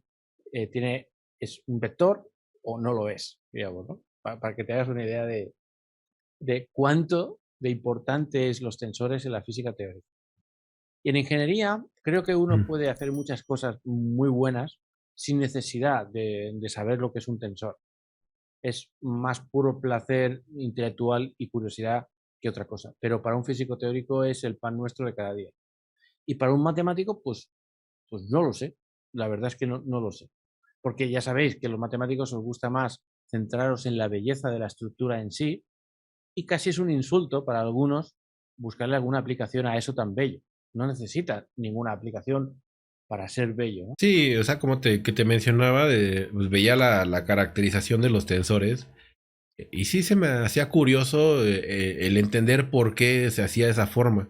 es un vector o no lo es, digamos, ¿no? Para que te hagas una idea de cuánto de importantes los tensores en la física teórica. Y en ingeniería creo que uno puede hacer muchas cosas muy buenas sin necesidad de saber lo que es un tensor. Es más puro placer intelectual y curiosidad que otra cosa. Pero para un físico teórico es el pan nuestro de cada día. Y para un matemático, pues no lo sé. La verdad es que no lo sé. Porque ya sabéis que a los matemáticos os gusta más centraros en la belleza de la estructura en sí, y casi es un insulto para algunos buscarle alguna aplicación a eso tan bello. No necesita ninguna aplicación para ser bello, ¿no? Sí, o sea, como que te mencionaba, pues veía la caracterización de los tensores y sí se me hacía curioso el entender por qué se hacía de esa forma,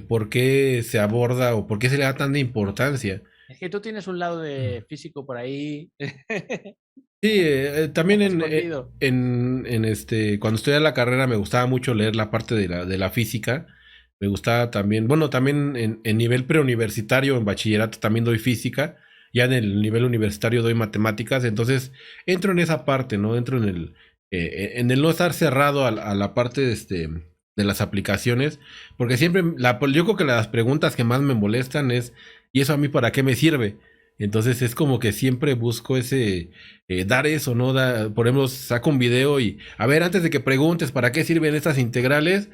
por qué se aborda o por qué se le da tanta importancia. Es que tú tienes un lado de físico por ahí. Sí, también escondido. cuando estudiaba la carrera me gustaba mucho leer la parte de la física. Me gustaba también, bueno, también en nivel preuniversitario, en bachillerato también doy física. Ya en el nivel universitario doy matemáticas. Entonces entro en esa parte, ¿no? Entro en el no estar cerrado a la parte de las aplicaciones. Porque siempre, yo creo que las preguntas que más me molestan es, ¿y eso a mí para qué me sirve? Entonces es como que siempre busco dar eso, ¿no? Por ejemplo, saco un video y, a ver, antes de que preguntes para qué sirven estas integrales,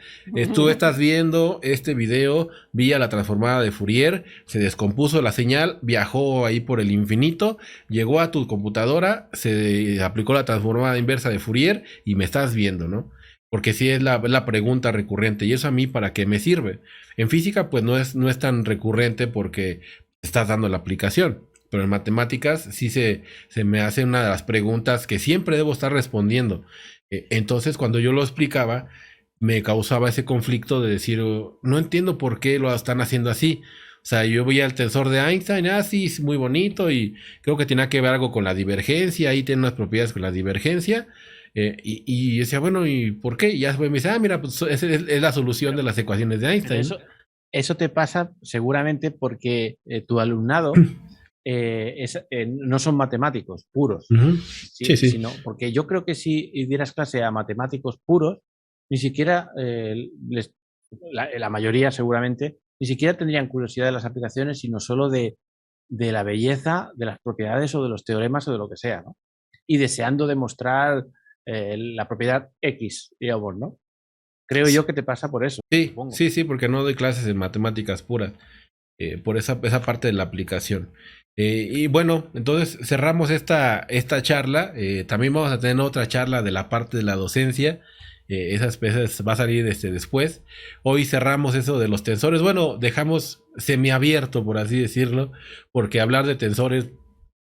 tú estás viendo este video vía la transformada de Fourier, se descompuso la señal, viajó ahí por el infinito, llegó a tu computadora, se aplicó la transformada inversa de Fourier y me estás viendo, ¿no? Porque sí es la pregunta recurrente, y eso a mí para qué me sirve. En física pues no es tan recurrente porque estás dando la aplicación. Pero en matemáticas sí se me hace una de las preguntas que siempre debo estar respondiendo. Entonces, cuando yo lo explicaba, me causaba ese conflicto de decir, "Oh, no entiendo por qué lo están haciendo así". O sea, yo veía el tensor de Einstein, sí, es muy bonito y creo que tiene que ver algo con la divergencia, ahí tiene unas propiedades con la divergencia. Y decía, bueno, ¿y por qué? Y ya después me dice, mira, pues es la solución de las ecuaciones de Einstein. Eso te pasa seguramente porque tu alumnado no son matemáticos puros. Sí. Sino, porque yo creo que si dieras clase a matemáticos puros, ni siquiera, la mayoría seguramente, ni siquiera tendrían curiosidad de las aplicaciones, sino solo de la belleza, de las propiedades o de los teoremas o de lo que sea, ¿no? Y deseando demostrar la propiedad X, digamos, ¿no? Creo yo que te pasa por eso. Sí, supongo. sí, porque no doy clases de matemáticas puras, por esa parte de la aplicación. Y bueno, entonces cerramos esta charla. También vamos a tener otra charla de la parte de la docencia. Esas veces va a salir después. Hoy cerramos eso de los tensores. Bueno, dejamos semiabierto, por así decirlo, porque hablar de tensores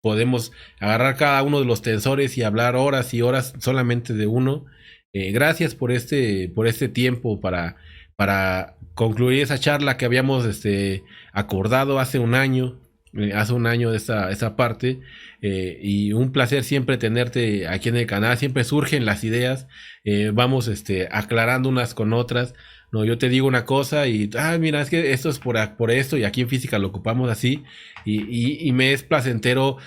podemos agarrar cada uno de los tensores y hablar horas y horas solamente de uno. Gracias por este tiempo para concluir esa charla que habíamos acordado hace un año de esa parte. Y un placer siempre tenerte aquí en el canal. Siempre surgen las ideas, vamos aclarando unas con otras. No, yo te digo una cosa y, mira, es que esto es por esto y aquí en física lo ocupamos así. Y me es placentero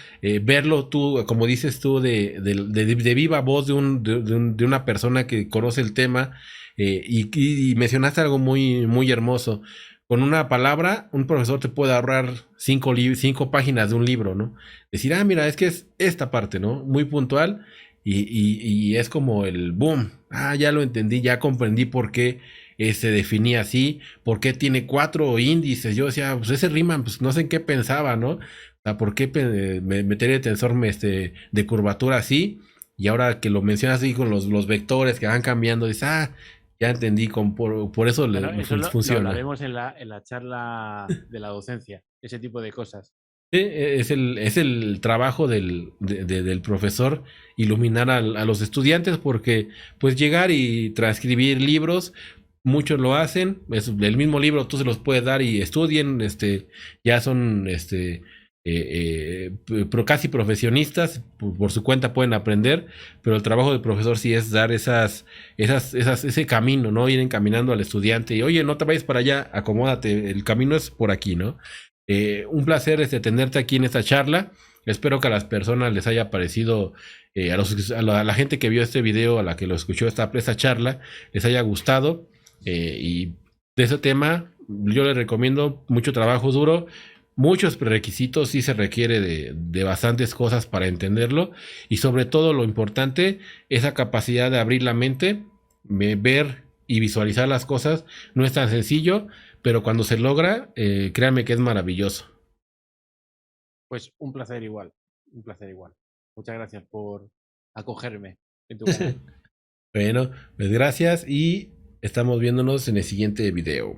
verlo tú, como dices tú, de viva voz de una persona que conoce el tema. Y mencionaste algo muy, muy hermoso. Con una palabra, un profesor te puede ahorrar 5 páginas de un libro, ¿no? Decir, mira, es que es esta parte, ¿no? Muy puntual y es como el boom. Ya lo entendí, ya comprendí por qué se definía así, por qué tiene 4 índices. Yo decía, pues ese Riemann, pues no sé en qué pensaba, ¿no? O sea, ¿por qué meter el tensor de curvatura así? Y ahora que lo mencionas así con los vectores que van cambiando, dices, ya entendí, por eso eso funciona. Lo hablaremos en la charla de la docencia, ese tipo de cosas. Sí, es el trabajo del profesor iluminar a los estudiantes, porque pues llegar y transcribir libros muchos lo hacen, es el mismo libro tú se los puedes dar y estudien, ya son casi profesionistas, por su cuenta pueden aprender, pero el trabajo del profesor sí es dar ese camino, ¿no? Ir encaminando al estudiante y, oye, no te vayas para allá, acomódate, el camino es por aquí, ¿no? Un placer tenerte aquí en esta charla. Espero que a las personas les haya parecido, a la gente que vio este video, a la que lo escuchó esta charla, les haya gustado. Y de ese tema, yo les recomiendo mucho trabajo duro, muchos prerequisitos, sí se requiere de bastantes cosas para entenderlo. Y sobre todo, lo importante, esa capacidad de abrir la mente, ver y visualizar las cosas. No es tan sencillo, pero cuando se logra, créanme que es maravilloso. Pues un placer igual, un placer igual. Muchas gracias por acogerme en tu canal. Bueno, pues gracias y estamos viéndonos en el siguiente video.